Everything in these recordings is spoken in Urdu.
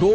2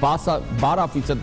12%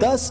10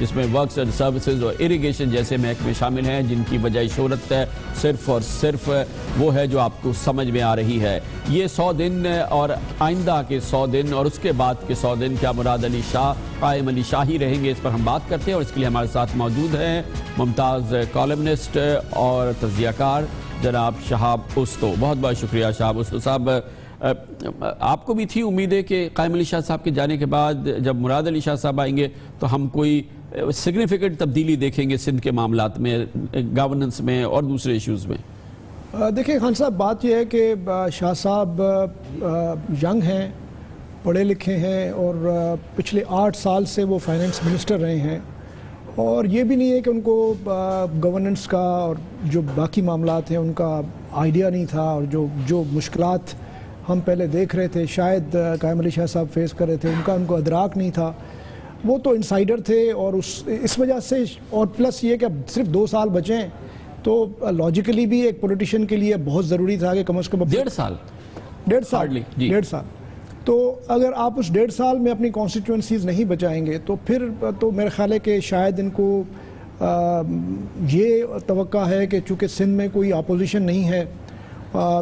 جس میں ورکس اینڈ سروسز اور اریگیشن جیسے محکمے شامل ہیں، جن کی وجہ شہرت صرف اور صرف وہ ہے جو آپ کو سمجھ میں آ رہی ہے۔ یہ 100 دن اور آئندہ کے 100 دن اور اس کے بعد کے 100 دن کیا مراد علی شاہ قائم علی شاہ ہی رہیں گے، اس پر ہم بات کرتے ہیں، اور اس کے لیے ہمارے ساتھ موجود ہیں ممتاز کالمنسٹ اور تجزیہ کار جناب شہاب استو۔ بہت بہت شکریہ شہاب استو صاحب۔ آپ کو بھی تھی امید ہے کہ قائم علی شاہ صاحب کے جانے کے بعد جب مراد علی شاہ صاحب آئیں گے تو ہم کوئی سگنیفیکنٹ تبدیلی دیکھیں گے سندھ کے معاملات میں، گورننس میں اور دوسرے ایشوز میں؟ دیکھیں خان صاحب، بات یہ ہے کہ شاہ صاحب ینگ ہیں، پڑھے لکھے ہیں، اور پچھلے 8 سال سے وہ فائنینس منسٹر رہے ہیں، اور یہ بھی نہیں ہے کہ ان کو گورننس کا اور جو باقی معاملات ہیں ان کا آئیڈیا نہیں تھا، اور جو مشکلات ہم پہلے دیکھ رہے تھے شاید قائم علی شاہ صاحب فیس کر رہے تھے ان کو ادراک نہیں تھا۔ وہ تو انسائیڈر تھے، اور اس وجہ سے، اور پلس یہ کہ اب صرف 2 سال بچے ہیں تو لاجیکلی بھی ایک پولیٹیشین کے لیے بہت ضروری تھا کہ کم از کم 1.5 سال تو اگر آپ اس 1.5 سال میں اپنی کانسٹیٹوئنسیز نہیں بچائیں گے تو پھر تو میرے خیال ہے کہ شاید ان کو یہ توقع ہے کہ چونکہ سندھ میں کوئی اپوزیشن نہیں ہے،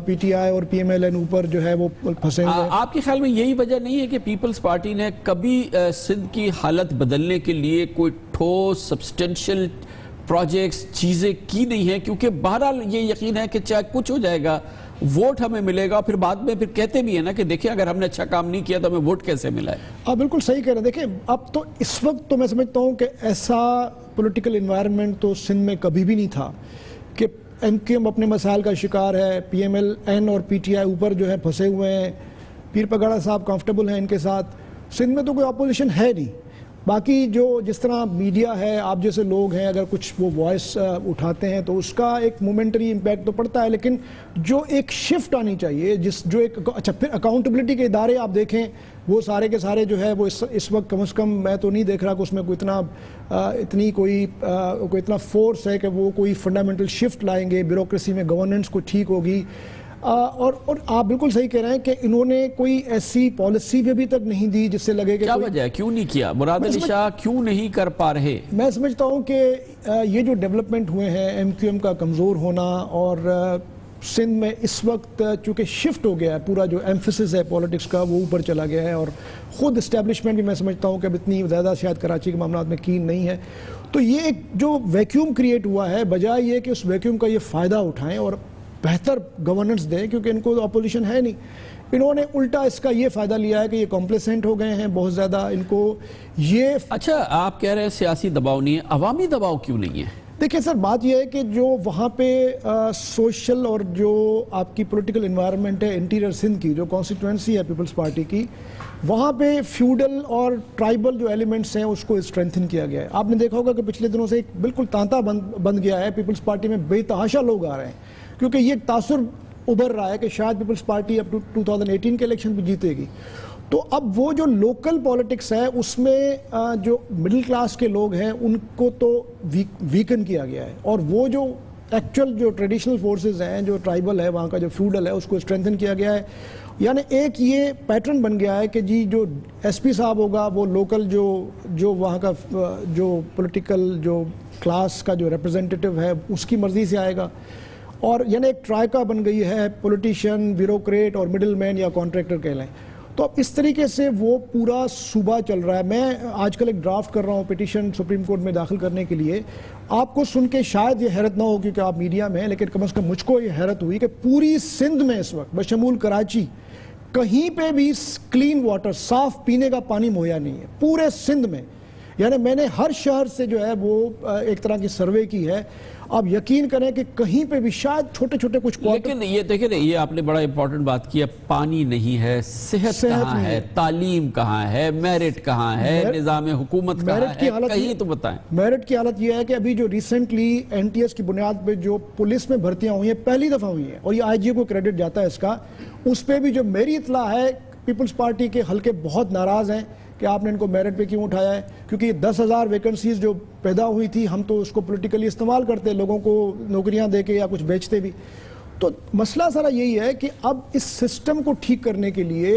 پی ٹی آئی اور پی ایم ایل این اوپر جو ہے وہ پھنسے ہوئے ہیں۔ آپ کے خیال میں یہی وجہ نہیں ہے کہ پیپلز پارٹی نے کبھی سندھ کی حالت بدلنے کے لیے کوئی ٹھوس سبسٹینشل پروجیکٹس چیزیں کی نہیں ہیں؟ کیونکہ بہرحال یہ یقین ہے کہ چاہے کچھ ہو جائے گا، ووٹ ہمیں ملے گا، پھر بعد میں پھر کہتے بھی ہیں نا کہ دیکھیں اگر ہم نے اچھا کام نہیں کیا تو ہمیں ووٹ کیسے ملا ہے۔ آپ بالکل صحیح کہہ رہے ہیں۔ دیکھیں اب تو اس وقت تو میں سمجھتا ہوں کہ ایسا پولیٹیکل انوائرمنٹ تو سندھ میں کبھی بھی نہیں تھا کہ ایم کیو ایم اپنے مسائل کا شکار ہے، پی ایم ایل این اور پی ٹی آئی اوپر جو ہے پھنسے ہوئے ہیں، پیر پگاڑا صاحب کمفرٹیبل ہیں ان کے ساتھ۔ سندھ میں تو کوئی اپوزیشن ہے نہیں۔ باقی جس طرح میڈیا ہے، آپ جیسے لوگ ہیں، اگر کچھ وہ وائس اٹھاتے ہیں تو اس کا ایک مومنٹری امپیکٹ تو پڑتا ہے، لیکن جو ایک شفٹ آنی چاہیے، اچھا پھر اکاؤنٹیبلٹی کے ادارے آپ دیکھیں وہ سارے کے سارے جو ہے وہ اس وقت کم از کم میں تو نہیں دیکھ رہا کہ اس میں کوئی اتنا فورس ہے کہ وہ کوئی فنڈامنٹل شفٹ لائیں گے، بیوروکریسی میں گورننس کو ٹھیک ہوگی۔ اور آپ بالکل صحیح کہہ رہے ہیں کہ انہوں نے کوئی ایسی پالیسی بھی ابھی تک نہیں دی جس سے لگے کہ کیا وجہ ہے، کیوں نہیں کیا؟ مراد علی شاہ کیوں نہیں کر پا رہے؟ میں سمجھتا ہوں کہ یہ جو ڈیولپمنٹ ہوئے ہیں، ایم کیو ایم کا کمزور ہونا، اور سندھ میں اس وقت چونکہ شفٹ ہو گیا ہے، پورا جو ایمفیسس ہے پولیٹکس کا وہ اوپر چلا گیا ہے، اور خود اسٹیبلشمنٹ بھی میں سمجھتا ہوں کہ اب اتنی زیادہ شاید کراچی کے معاملات میں کین نہیں ہے، تو یہ ایک جو ویکیوم کریٹ ہوا ہے، بجائے یہ کہ اس ویکیوم کا یہ فائدہ اٹھائیں اور بہتر گورننس دیں، کیونکہ ان کو تو اپوزیشن ہے نہیں، انہوں نے الٹا اس کا یہ فائدہ لیا ہے کہ یہ کمپلیسنٹ ہو گئے ہیں بہت زیادہ، ان کو یہ۔ اچھا آپ کہہ رہے ہیں سیاسی دباؤ نہیں ہے، عوامی دباؤ کیوں نہیں ہے؟ دیکھیں سر، بات یہ ہے کہ جو وہاں پہ سوشل اور جو آپ کی پولیٹیکل انوائرمنٹ ہے انٹیریئر سندھ کی، جو کانسٹیٹوئنسی ہے پیپلز پارٹی کی، وہاں پہ فیوڈل اور ٹرائبل جو ایلیمنٹس ہیں اس کو اسٹرینتھن کیا گیا ہے۔ آپ نے دیکھا ہوگا کہ پچھلے دنوں سے ایک بالکل تانتا بند گیا ہے، پیپلز پارٹی میں بے تحاشا لوگ آ رہے ہیں، کیونکہ یہ تاثر ابھر رہا ہے کہ شاید پیپلز پارٹی اب 2018 کے الیکشن بھی جیتے گی۔ تو اب وہ جو لوکل پولیٹکس ہے اس میں جو مڈل کلاس کے لوگ ہیں ان کو تو ویکن کیا گیا ہے، اور وہ جو ایکچوئل جو ٹریڈیشنل فورسز ہیں، جو ٹرائبل ہے، وہاں کا جو فیوڈل ہے، اس کو اسٹرینتھن کیا گیا ہے۔ یعنی ایک یہ پیٹرن بن گیا ہے کہ جی جو ایس پی صاحب ہوگا وہ لوکل جو وہاں کا جو پولیٹیکل جو کلاس کا جو ریپرزینٹیٹیو ہے اس کی مرضی سے آئے گا، اور یعنی ایک ٹرائکا بن گئی ہے، پولیٹیشین، بیوروکریٹ اور مڈل مین یا کانٹریکٹر کہہ لیں۔ تو اب اس طریقے سے وہ پورا صوبہ چل رہا ہے۔ میں آج کل ایک ڈرافٹ کر رہا ہوں پٹیشن سپریم کورٹ میں داخل کرنے کے لیے۔ آپ کو سن کے شاید یہ حیرت نہ ہو کیونکہ آپ میڈیا میں ہیں، لیکن کم از کم مجھ کو یہ حیرت ہوئی کہ پوری سندھ میں اس وقت بشمول کراچی کہیں پہ بھی کلین واٹر، صاف پینے کا پانی مہیا نہیں ہے پورے سندھ میں۔ یعنی میں نے ہر شہر سے جو ہے وہ ایک طرح کی سروے کی ہے، آپ یقین کریں کہ کہیں پہ بھی شاید چھوٹے چھوٹے کچھ، لیکن یہ دیکھیں یہ آپ نے بڑا امپورٹنٹ بات کی ہے، پانی نہیں ہے، صحت کہاں ہے، تعلیم کہاں ہے، میرٹ کہاں ہے، نظام حکومت کہاں ہے، کہیں تو بتائیں۔ میرٹ کی حالت یہ ہے کہ ابھی جو ریسنٹلی این ٹی ایس کی بنیاد پہ جو پولیس میں بھرتیاں ہوئی ہیں پہلی دفعہ ہوئی ہیں، اور یہ آئی جی کو کریڈٹ جاتا ہے اس کا، اس پہ بھی جو میری اطلاع ہے پیپلز پارٹی کے حلقے بہت ناراض ہیں کہ آپ نے ان کو میرٹ پہ کیوں اٹھایا ہے، کیونکہ یہ 10,000 ویکنسیز جو پیدا ہوئی تھی ہم تو اس کو پولیٹیکلی استعمال کرتے، لوگوں کو نوکریاں دے کے یا کچھ بیچتے بھی۔ تو مسئلہ سارا یہی ہے کہ اب اس سسٹم کو ٹھیک کرنے کے لیے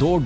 2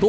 2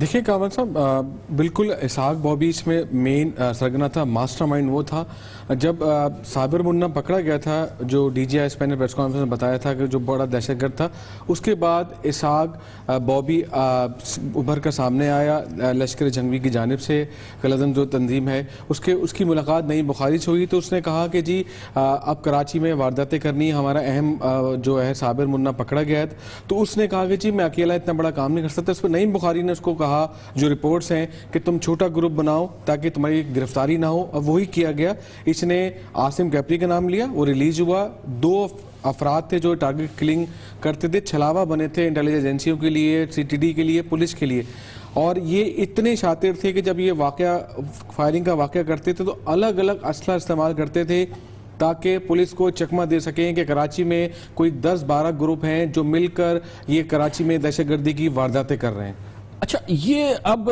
دیکھیے کامل صاحب بالکل اسحاق بابی اس میں مین سرگنا تھا, ماسٹر مائنڈ وہ تھا. جب صابر منا پکڑا گیا تھا, جو D G I S P نے پریس کانفرنس میں بتایا تھا کہ جو بڑا دہشت گرد تھا, اس کے بعد اسحاق بابی ابھر کر سامنے آیا لشکر جنگوی کی جانب سے. کلعدم جو تنظیم ہے اس کی ملاقات نئی بخاری سے ہوئی, تو اس نے کہا کہ جی اب کراچی میں وارداتیں کرنی, ہمارا اہم جو ہے صابر منا پکڑا گیا ہے. تو اس نے کہا کہ جی میں اکیلا اتنا بڑا کام نہیں کر سکتا. اس پر نئی بخاری نے اس کو کہا, جو رپورٹس ہیں, کہ تم چھوٹا گروپ بناؤ تاکہ تمہاری گرفتاری نہ ہو. اب وہی کیا گیا. اس نے عاصم کیپری کا نام لیا, وہ ریلیز ہوا. 2 افراد تھے جو ٹارگٹ کلنگ کرتے تھے, چھلاوا بنے تھے انٹیلیجنس ایجنسیوں کے لیے, سی ٹی ڈی کے لیے, پولیس کے لیے. اور یہ اتنے شاطر تھے کہ جب یہ واقعہ فائرنگ کا واقعہ کرتے تھے تو الگ الگ اسلحہ استعمال کرتے تھے تاکہ پولیس کو چکمہ دے سکیں کہ کراچی میں کوئی 10-12 گروپ ہیں جو مل کر یہ کراچی میں دہشت گردی کی وارداتیں کر رہے ہیں. اچھا, یہ اب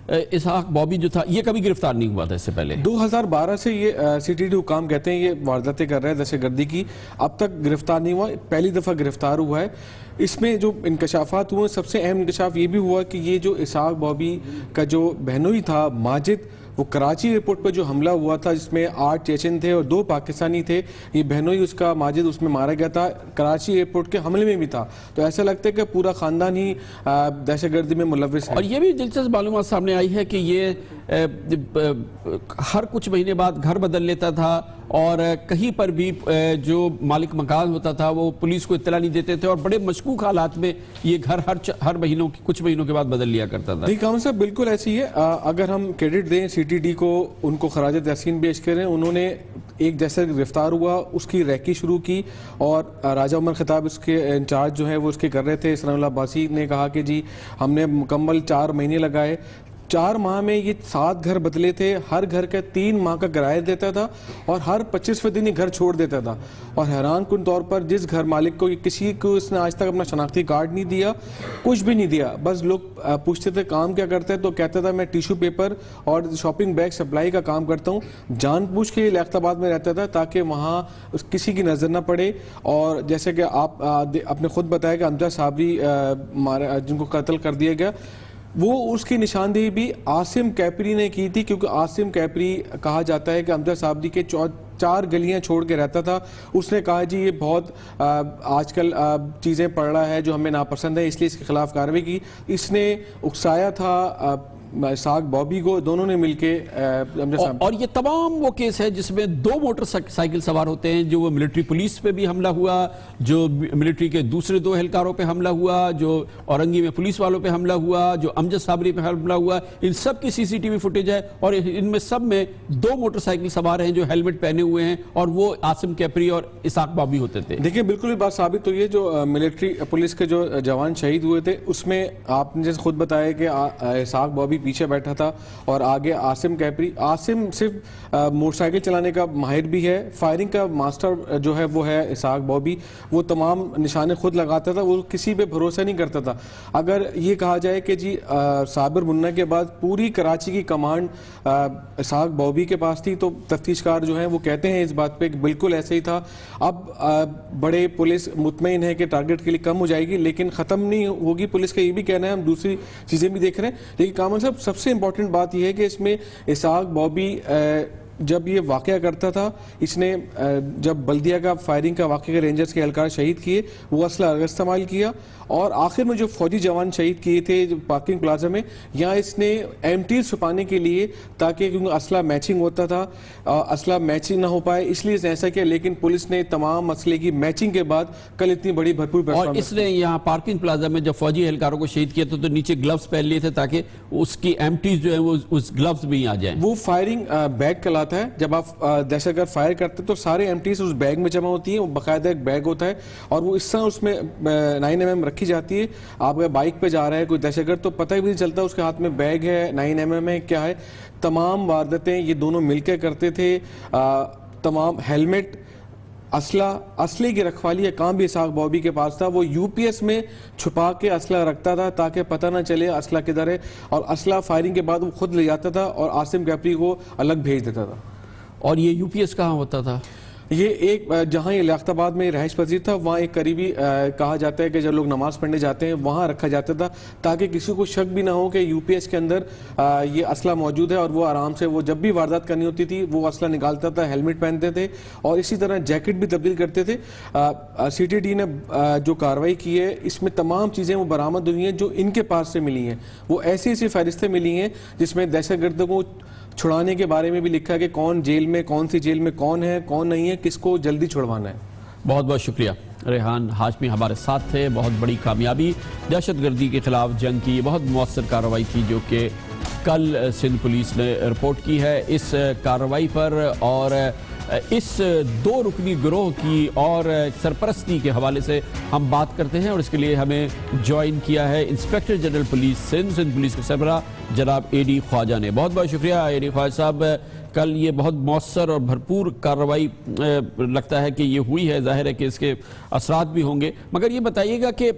اسحاق بابی جو تھا یہ کبھی گرفتار نہیں ہوا تھا اس سے پہلے؟ 2012 سے یہ سی ٹی ڈی حکام کہتے ہیں یہ وارداتیں کر رہے ہیں دہشت گردی کی. اب تک گرفتار نہیں ہوا, پہلی دفعہ گرفتار ہوا ہے. اس میں جو انکشافات ہوئے, سب سے اہم انکشاف یہ بھی ہوا کہ یہ جو اسحاق بابی کا جو بہنوئی تھا ماجد, وہ کراچی ایئرپورٹ پہ جو حملہ ہوا تھا جس میں 8 چیچن تھے اور 2 پاکستانی تھے, یہ بہنوئی اس کا ماجد اس میں مارا گیا تھا, کراچی ایئرپورٹ کے حملے میں بھی تھا. تو ایسا لگتا ہے کہ پورا خاندان ہی دہشت گردی میں ملوث ہے. اور یہ بھی دلچسپ معلومات سامنے آئی ہے کہ یہ ہر کچھ مہینے بعد گھر بدل لیتا تھا, اور کہیں پر بھی جو مالک مکان ہوتا تھا وہ پولیس کو اطلاع نہیں دیتے تھے, اور بڑے مشکوک حالات میں یہ گھر ہر مہینوں کچھ مہینوں کے بعد بدل لیا کرتا تھا. نہیں کامل صاحب بالکل ایسی ہے. اگر ہم کریڈٹ دیں سی ٹی ڈی کو, ان کو خراج تحسین پیش کریں, انہوں نے ایک جیسے گرفتار ہوا اس کی ریکی شروع کی, اور راجہ عمر خطاب اس کے انچارج جو ہے وہ اس کے کر رہے تھے. اسلام اللہ عباسی نے کہا کہ جی ہم نے مکمل 4 مہینے لگائے, 4 ماہ میں یہ 7 گھر بدلے تھے, ہر گھر کا 3 ماہ کا کرایہ دیتا تھا, اور ہر 25ویں دن یہ گھر چھوڑ دیتا تھا. اور حیران کن طور پر جس گھر مالک کو, کسی کو اس نے آج تک اپنا شناختی کارڈ نہیں دیا, کچھ بھی نہیں دیا. بس لوگ پوچھتے تھے کام کیا کرتا ہے, تو کہتا تھا میں ٹیشو پیپر اور شاپنگ بیگ سپلائی کا کام کرتا ہوں. جان بوجھ کے لیاقت آباد میں رہتا تھا تاکہ وہاں کسی کی نظر نہ پڑے. اور جیسے کہ آپ نے خود بتایا کہ امجد صابری جن کو قتل کر دیا گیا, وہ اس کی نشاندہی بھی عاصم کیپری نے کی تھی, کیونکہ عاصم کیپری کہا جاتا ہے کہ امجد صابری کے 4 گلیاں چھوڑ کے رہتا تھا. اس نے کہا جی یہ بہت آج کل چیزیں پڑھ رہا ہے جو ہمیں ناپسند ہے, اس لیے اس کے خلاف کارروائی کی. اس نے اکسایا تھا اسحاق بابی کو, دونوں نے مل کے. اور یہ تمام وہ کیس ہے جس میں 2 موٹر سائیکل سوار ہوتے ہیں, جو وہ ملٹری پولیس پہ بھی حملہ ہوا, جو ملٹری کے دوسرے 2 اہلکاروں پہ حملہ ہوا, جو اورنگی میں پولیس والوں پہ حملہ ہوا, جو امجد صابری پہ حملہ ہوا. ان سب کی سی سی ٹی وی فوٹیج ہے, اور ان میں سب میں 2 موٹر سائیکل سوار ہیں جو ہیلمٹ پہنے ہوئے ہیں, اور وہ عاصم کیپری اور اسحاق بابی ہوتے تھے. دیکھیں بالکل بھی بات ثابت ہوئی ہے. جو ملٹری پولیس کے جو جوان شہید ہوئے تھے اس میں آپ نے جیسے خود بتایا کہ اسحاق بابی پیچھے بیٹھا تھا, اور آگے عاصم کیپری. عاصم صرف موٹر سائیکل چلانے کا ماہر بھی ہے, فائرنگ کا ماسٹر جو ہے وہ ہے اسحاق بابی. وہ تمام نشانے خود لگاتا تھا, وہ کسی پہ بھروسہ نہیں کرتا تھا. اگر یہ کہا جائے کہ جی صابر منا کے بعد پوری کراچی کی کمانڈ اسحاق بابی کے پاس تھی, تو تفتیش کار جو ہیں وہ کہتے ہیں اس بات پہ کہ بالکل ایسے ہی تھا. اب بڑے پولیس مطمئن ہے کہ ٹارگٹ کے لیے کم ہو جائے گی, لیکن ختم نہیں ہوگی. پولیس کا یہ بھی کہنا ہے, ہم دوسری چیزیں بھی دیکھ رہے ہیں. لیکن کامل صاحب سب سے امپورٹنٹ بات یہ ہے کہ اس میں اسحاق بابی جب یہ واقعہ کرتا تھا, اس نے جب بلدیہ کا فائرنگ کا واقعہ رینجرز کے اہلکار شہید کیے, وہ اسلحہ الگ استعمال کیا, اور آخر میں جو فوجی جوان شہید کیے تھے پارکنگ پلازا میں, یہاں اس نے ایم ٹیز چھپانے کے لیے, تاکہ کیونکہ اسلحہ میچنگ ہوتا تھا, اسلحہ میچنگ نہ ہو پائے, اس لیے اس نے ایسا کیا. لیکن پولیس نے تمام مسئلے کی میچنگ کے بعد کل اتنی بڑی بھرپور, اور اس نے یہاں پارکنگ پلازا میں جب فوجی اہلکاروں کو شہید کیا تو نیچے گلوز پہن لیے تھے تاکہ اس کی ایم ٹیز جو ہیں وہ اس گلوز میں ہی آ جائیں. وہ فائرنگ بیگ کہلاتا ہے. جب آپ دہشت گرد فائر کرتے تو سارے ایم ٹیز اس بیگ میں جمع ہوتی ہیں, وہ باقاعدہ ایک بیگ ہوتا ہے, اور وہ اس طرح اس میں 9mm رکھی جاتی ہے. آپ اگر بائک پہ جا رہا ہے کوئی دہشت گرد تو پتہ بھی نہیں چلتا اس کے ہاتھ میں بیگ ہے, 9mm ہے, کیا ہے. تمام وارداتیں یہ دونوں مل کے کرتے تھے. تمام ہیلمٹ, اسلحے کی رکھوالی کا کام بھی اسحاق بابی کے پاس تھا. وہ یو پی ایس میں چھپا کے اسلحہ رکھتا تھا تاکہ پتہ نہ چلے اسلحہ کدھر ہے, اور اسلحہ فائرنگ کے بعد وہ خود لے جاتا تھا اور عاصم کیپری کو الگ بھیج دیتا تھا. اور یہ یو پی ایس کہاں ہوتا تھا؟ یہ ایک جہاں یہ لیاقت آباد میں رہائش پذیر تھا وہاں ایک قریبی کہا جاتا ہے کہ جب لوگ نماز پڑھنے جاتے ہیں وہاں رکھا جاتا تھا تاکہ کسی کو شک بھی نہ ہو کہ یو پی ایس کے اندر یہ اسلحہ موجود ہے، اور وہ آرام سے وہ جب بھی واردات کرنی ہوتی تھی وہ اسلحہ نکالتا تھا، ہیلمٹ پہنتے تھے اور اسی طرح جیکٹ بھی تبدیل کرتے تھے۔ سی ٹی ڈی نے جو کارروائی کی ہے اس میں تمام چیزیں وہ برآمد ہوئی ہیں جو ان کے پاس سے ملی ہیں، وہ ایسی ایسی فہرستیں ملی ہیں جس میں دہشت گردوں کو چھڑانے کے بارے میں بھی لکھا ہے کہ کون جیل میں، کون سی جیل میں کون ہے کون نہیں ہے، کس کو جلدی چھڑوانا ہے۔ بہت بہت شکریہ ریحان ہاشمی ہمارے ساتھ تھے۔ بہت بڑی کامیابی، دہشت گردی کے خلاف جنگ کی بہت مؤثر کارروائی تھی جو کہ کل سندھ پولیس نے رپورٹ کی ہے۔ اس کارروائی پر اور اس 2 رکنی گروہ کی اور سرپرستی کے حوالے سے ہم بات کرتے ہیں، اور اس کے لیے ہمیں جوائن کیا ہے inspector general police Sindh police کے سربراہ جناب اے ڈی خواجہ نے۔ بہت بہت شکریہ اے ڈی خواجہ صاحب، کل یہ بہت مؤثر اور بھرپور کارروائی لگتا ہے کہ یہ ہوئی ہے، ظاہر ہے کہ اس کے اثرات بھی ہوں گے، مگر یہ بتائیے گا کہ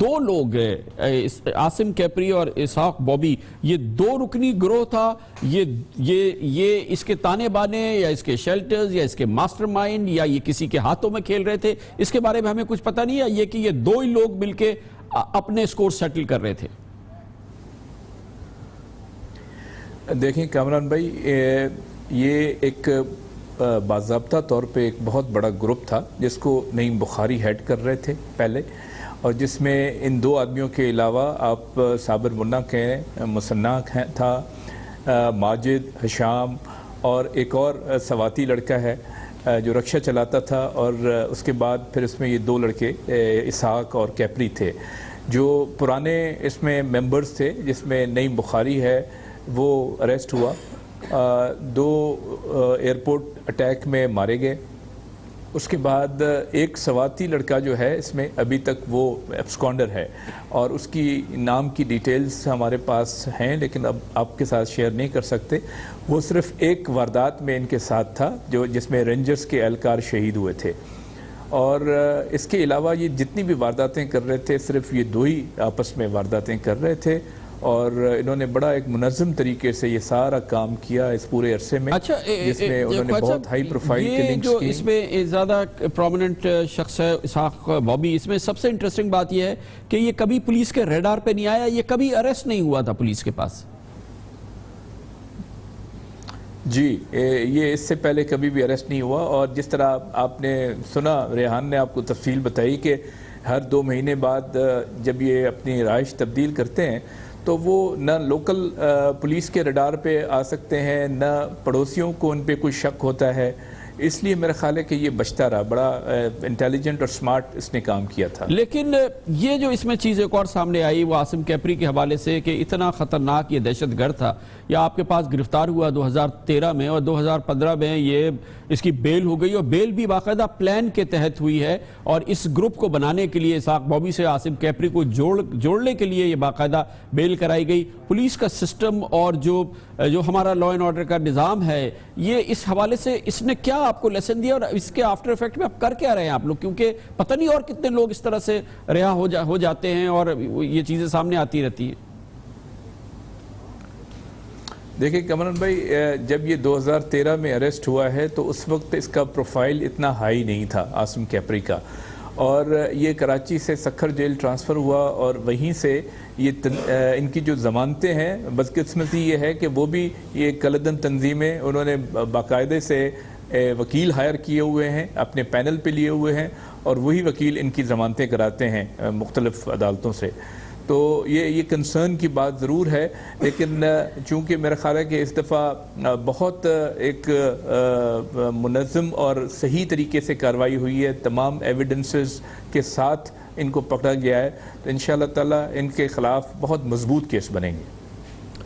2 لوگ عاصم کیپری اور اسحاق بابی، یہ 2 رکنی گروہ تھا، یہ اس کے تانے بانے یا اس کے شیلٹرز یا اس کے ماسٹر مائنڈ یا یہ کسی کے ہاتھوں میں کھیل رہے تھے، اس کے بارے میں ہمیں کچھ پتہ نہیں ہے، یہ کہ یہ 2 ہی لوگ مل کے اپنے سکور سیٹل کر رہے تھے؟ دیکھیں کامران بھائی، یہ ایک باضابطہ طور پہ ایک بہت بڑا گروپ تھا جس کو نعیم بخاری ہیڈ کر رہے تھے پہلے، اور جس میں ان 2 آدمیوں کے علاوہ آپ صابر منا کے مصنع تھا، ماجد، حشام اور ایک اور سواتی لڑکا ہے جو رکشہ چلاتا تھا، اور اس کے بعد پھر اس میں یہ 2 لڑکے اسحاق اور کیپری تھے جو پرانے اس میں ممبرز تھے، جس میں نعیم بخاری ہے وہ اریسٹ ہوا، 2 ایئرپورٹ اٹیک میں مارے گئے۔ اس کے بعد ایک سواتی لڑکا جو ہے اس میں ابھی تک وہ ایبسکانڈر ہے، اور اس کی نام کی ڈیٹیلز ہمارے پاس ہیں لیکن اب آپ کے ساتھ شیئر نہیں کر سکتے۔ وہ صرف ایک واردات میں ان کے ساتھ تھا جس میں رینجرز کے اہلکار شہید ہوئے تھے، اور اس کے علاوہ یہ جتنی بھی وارداتیں کر رہے تھے صرف یہ 2 ہی آپس میں وارداتیں کر رہے تھے، اور انہوں نے بڑا ایک منظم طریقے سے یہ سارا کام کیا اس پورے عرصے میں، جس میں انہوں نے بہت ہائی پروفائل کلنگز کی۔ اس میں زیادہ پرومیننٹ شخص ہے اسحاق بابی، اس میں سب سے انٹرسٹنگ بات یہ ہے کہ یہ کبھی پولیس کے ریڈار پہ نہیں آیا، یہ کبھی اریسٹ نہیں ہوا تھا پولیس کے پاس۔ جی، یہ اس سے پہلے کبھی بھی اریسٹ نہیں ہوا، اور جس طرح آپ نے سنا، ریحان نے آپ کو تفصیل بتائی کہ ہر 2 مہینے بعد جب یہ اپنی رہائش تبدیل کرتے ہیں تو وہ نہ لوکل پولیس کے ریڈار پہ آ سکتے ہیں، نہ پڑوسیوں کو ان پہ کوئی شک ہوتا ہے، اس لیے میرا خیال ہے کہ یہ بچتا رہا، بڑا انٹیلیجنٹ اور سمارٹ اس نے کام کیا تھا۔ لیکن یہ جو اس میں چیز ایک اور سامنے آئی وہ عاصم کیپری کے حوالے سے کہ اتنا خطرناک یہ دہشت گرد تھا، یا آپ کے پاس گرفتار ہوا 2013 میں اور 2015 میں یہ اس کی بیل ہو گئی، اور بیل بھی باقاعدہ پلان کے تحت ہوئی ہے، اور اس گروپ کو بنانے کے لیے اسحاق بابی سے عاصم کیپری کو جوڑنے کے لیے یہ باقاعدہ بیل کرائی گئی۔ پولیس کا سسٹم اور جو ہمارا لا اینڈ آرڈر کا نظام ہے، یہ اس حوالے سے اس نے کیا آپ کو لیسن دیا، اور اس کے آفٹر ایفیکٹ میں آپ کر کیا رہے ہیں آپ لوگ؟ کیونکہ پتہ نہیں اور کتنے لوگ اس طرح سے رہا ہو جاتے ہیں اور یہ چیزیں سامنے آتی رہتی ہیں۔ دیکھیں کمران بھائی، جب یہ 2013 میں اریسٹ ہوا ہے تو اس وقت اس کا پروفائل اتنا ہائی نہیں تھا عاصم کیپری کا، اور یہ کراچی سے سکھر جیل ٹرانسفر ہوا، اور وہیں سے یہ ان کی جو ضمانتیں ہیں، بدقسمتی یہ ہے کہ وہ بھی یہ کلدن تنظیمیں انہوں نے باقاعدے سے وکیل ہائر کیے ہوئے ہیں، اپنے پینل پہ لیے ہوئے ہیں، اور وہی وکیل ان کی ضمانتیں کراتے ہیں مختلف عدالتوں سے۔ تو یہ کنسرن کی بات ضرور ہے، لیکن چونکہ میرا خیال ہے کہ اس دفعہ بہت ایک منظم اور صحیح طریقے سے کارروائی ہوئی ہے، تمام ایویڈنسز کے ساتھ ان کو پکڑا گیا ہے، تو انشاءاللہ تعالیٰ ان کے خلاف بہت مضبوط کیس بنیں گے۔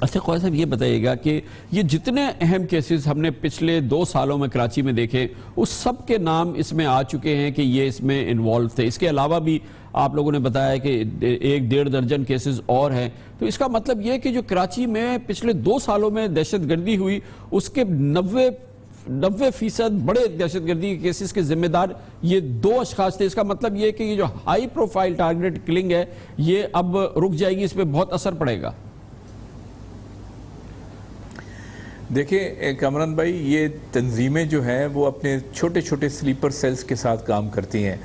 اچھا خواجہ صاحب، یہ بتائیے گا کہ یہ جتنے اہم کیسز ہم نے پچھلے 2 سالوں میں کراچی میں دیکھے، اس سب کے نام اس میں آ چکے ہیں کہ یہ اس میں انوالو تھے۔ اس کے علاوہ بھی آپ لوگوں نے بتایا کہ 1-1.5 درجن کیسز اور ہیں، تو اس کا مطلب یہ کہ جو کراچی میں پچھلے 2 سالوں میں دہشت گردی ہوئی، اس کے 90% بڑے دہشت گردی کیسز کے ذمہ دار یہ 2 اشخاص تھے۔ اس کا مطلب یہ کہ یہ جو ہائی پروفائل ٹارگیٹ کلنگ ہے یہ اب رک جائے گی، اس پہ بہت اثر پڑے گا۔ دیکھیں کامران بھائی، یہ تنظیمیں جو ہیں وہ اپنے چھوٹے چھوٹے سلیپر سیلز کے ساتھ کام کرتی ہیں.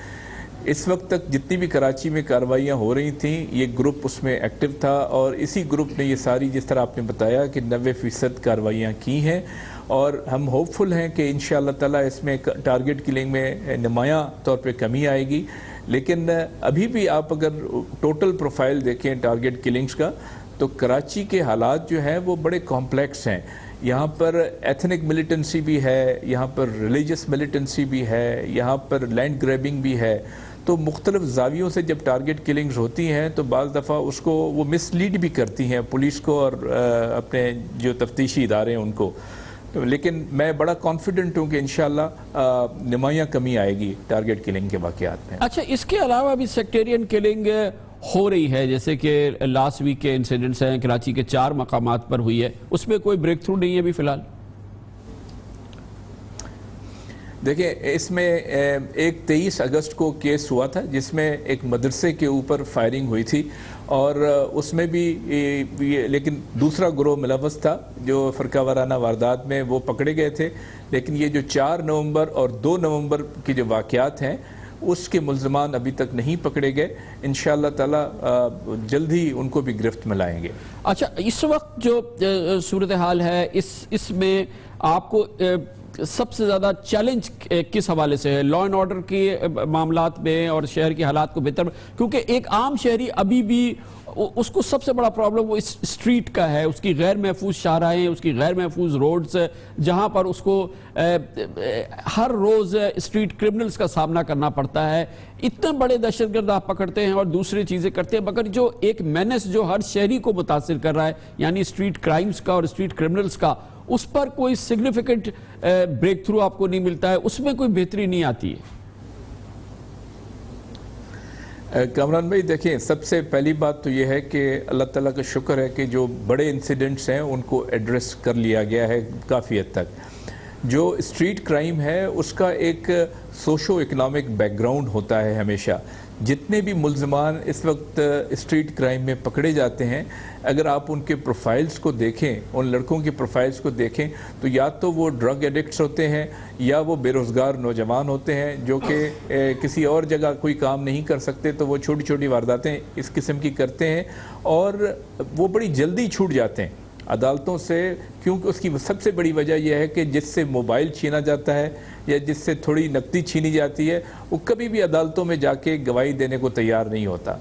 اس وقت تک جتنی بھی کراچی میں کارروائیاں ہو رہی تھیں یہ گروپ اس میں ایکٹیو تھا، اور اسی گروپ نے یہ ساری، جس طرح آپ نے بتایا کہ 90% کارروائیاں کی ہیں، اور ہم ہوپ فل ہیں کہ انشاءاللہ تعالی اس میں ٹارگٹ کلنگ میں نمایاں طور پہ کمی آئے گی. لیکن ابھی بھی آپ اگر ٹوٹل پروفائل دیکھیں ٹارگٹ کلنگز کا، تو کراچی کے حالات جو ہیں وہ بڑے کمپلیکس ہیں. یہاں پر ایتھنک ملیٹنسی بھی ہے، یہاں پر ریلیجس ملیٹنسی بھی ہے، یہاں پر لینڈ گریبنگ بھی ہے. تو مختلف زاویوں سے جب ٹارگٹ کلنگز ہوتی ہیں تو بعض دفعہ اس کو وہ مس لیڈ بھی کرتی ہیں پولیس کو اور اپنے جو تفتیشی ادارے ہیں ان کو. لیکن میں بڑا کانفیڈنٹ ہوں کہ انشاءاللہ نمایاں کمی آئے گی ٹارگٹ کلنگ کے واقعات میں. اچھا، اس کے علاوہ بھی سیکٹیرین کلنگ ہو رہی ہے، جیسے کہ لاسٹ ویک کے انسیڈنٹس ہیں، کراچی کے 4 مقامات پر ہوئی ہے، اس میں کوئی بریک تھرو نہیں ہے ابھی فی الحال؟ دیکھیں، اس میں ایک 23 اگست کو کیس ہوا تھا جس میں ایک مدرسے کے اوپر فائرنگ ہوئی تھی، اور اس میں بھی لیکن دوسرا گروہ ملوث تھا جو فرقہ وارانہ واردات میں، وہ پکڑے گئے تھے. لیکن یہ جو 4 نومبر اور 2 نومبر کی جو واقعات ہیں اس کے ملزمان ابھی تک نہیں پکڑے گئے. انشاءاللہ تعالی جلد ہی ان کو بھی گرفت میں لائیں گے. اچھا، اس وقت جو صورتحال ہے اس میں آپ کو سب سے زیادہ چیلنج کس حوالے سے ہے؟ لا اینڈ آرڈر کے معاملات میں اور شہر کے حالات کو بہتر، کیونکہ ایک عام شہری ابھی بھی اس کو سب سے بڑا پرابلم وہ اسٹریٹ کا ہے، اس کی غیر محفوظ شاہراہیں، اس کی غیر محفوظ روڈز، جہاں پر اس کو ہر روز اسٹریٹ کرمنلز کا سامنا کرنا پڑتا ہے. اتنے بڑے دہشت گرد آپ پکڑتے ہیں اور دوسری چیزیں کرتے ہیں، مگر جو ایک مینس جو ہر شہری کو متاثر کر رہا ہے، یعنی اسٹریٹ کرائمز کا اور اسٹریٹ کرمنلز کا، اس پر کوئی سگنیفیکنٹ بریک تھرو آپ کو نہیں ملتا ہے، اس میں کوئی بہتری نہیں آتی ہے. کامران بھائی دیکھیں، سب سے پہلی بات تو یہ ہے کہ اللہ تعالیٰ کا شکر ہے کہ جو بڑے انسیڈنٹس ہیں ان کو ایڈریس کر لیا گیا ہے کافی حد تک. جو اسٹریٹ کرائم ہے اس کا ایک سوشو اکنامک بیک گراؤنڈ ہوتا ہے ہمیشہ. جتنے بھی ملزمان اس وقت اسٹریٹ کرائم میں پکڑے جاتے ہیں، اگر آپ ان کے پروفائلز کو دیکھیں، ان لڑکوں کے پروفائلز کو دیکھیں، تو یا تو وہ ڈرگ ایڈکٹس ہوتے ہیں یا وہ بے روزگار نوجوان ہوتے ہیں جو کہ کسی اور جگہ کوئی کام نہیں کر سکتے، تو وہ چھوٹی چھوٹی وارداتیں اس قسم کی کرتے ہیں، اور وہ بڑی جلدی چھوٹ جاتے ہیں عدالتوں سے. کیونکہ اس کی سب سے بڑی وجہ یہ ہے کہ جس سے موبائل چھینا جاتا ہے یا جس سے تھوڑی نقدی چھینی جاتی ہے، وہ کبھی بھی عدالتوں میں جا کے گواہی دینے کو تیار نہیں ہوتا.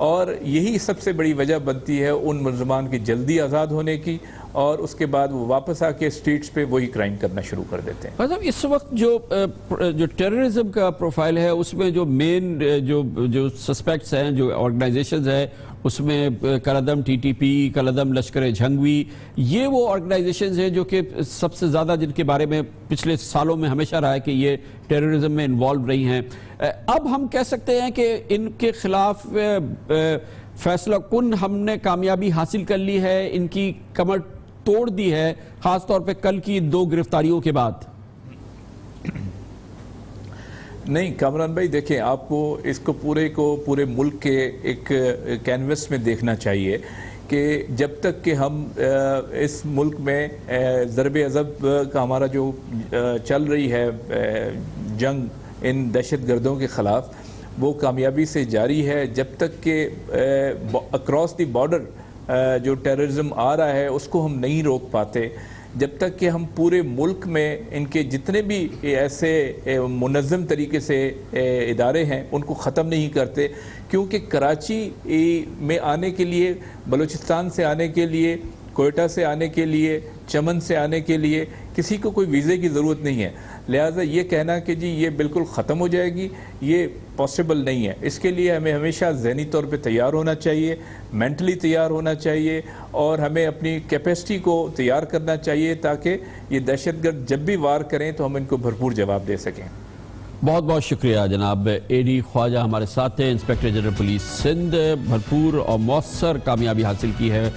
اور یہی سب سے بڑی وجہ بنتی ہے ان ملزمان کی جلدی آزاد ہونے کی، اور اس کے بعد وہ واپس آ کے اسٹریٹس پہ وہی کرائم کرنا شروع کر دیتے ہیں. مطلب اس وقت جو ٹیررزم کا پروفائل ہے اس میں جو مین جو سسپیکٹس ہیں، جو آرگنائزیشنز ہیں، اس میں کالعدم ٹی ٹی پی، کالعدم لشکر جھنگوی، یہ وہ آرگنائزیشنز ہیں جو کہ سب سے زیادہ جن کے بارے میں پچھلے سالوں میں ہمیشہ رہا ہے کہ یہ ٹیررزم میں انوالو رہی ہیں. اب ہم کہہ سکتے ہیں کہ ان کے خلاف فیصلہ کن ہم نے کامیابی حاصل کر لی ہے، ان کی کمر توڑ دی ہے، خاص طور پہ کل کی 2 گرفتاریوں کے بعد؟ نہیں کامران بھائی، دیکھیں، آپ کو اس کو پورے ملک کے ایک کینوس میں دیکھنا چاہیے کہ جب تک کہ ہم اس ملک میں ضرب عضب کا ہمارا جو چل رہی ہے جنگ ان دہشت گردوں کے خلاف، وہ کامیابی سے جاری ہے. جب تک کہ اکراس دی بارڈر جو ٹیررزم آ رہا ہے اس کو ہم نہیں روک پاتے، جب تک کہ ہم پورے ملک میں ان کے جتنے بھی ایسے منظم طریقے سے ادارے ہیں ان کو ختم نہیں کرتے. کیونکہ کراچی میں آنے کے لیے، بلوچستان سے آنے کے لیے، کوئٹہ سے آنے کے لیے، چمن سے آنے کے لیے کسی کو کوئی ویزے کی ضرورت نہیں ہے. لہٰذا یہ کہنا کہ جی یہ بالکل ختم ہو جائے گی، یہ پاسبل نہیں ہے. اس کے لیے ہمیں ہمیشہ ذہنی طور پہ تیار ہونا چاہیے، مینٹلی تیار ہونا چاہیے، اور ہمیں اپنی کیپیسٹی کو تیار کرنا چاہیے تاکہ یہ دہشت گرد جب بھی وار کریں تو ہم ان کو بھرپور جواب دے سکیں. بہت بہت شکریہ جناب اے ڈی خواجہ ہمارے ساتھ ہیں. Inspector general police Sindh. بھرپور اور مؤثر کامیابی حاصل کی ہے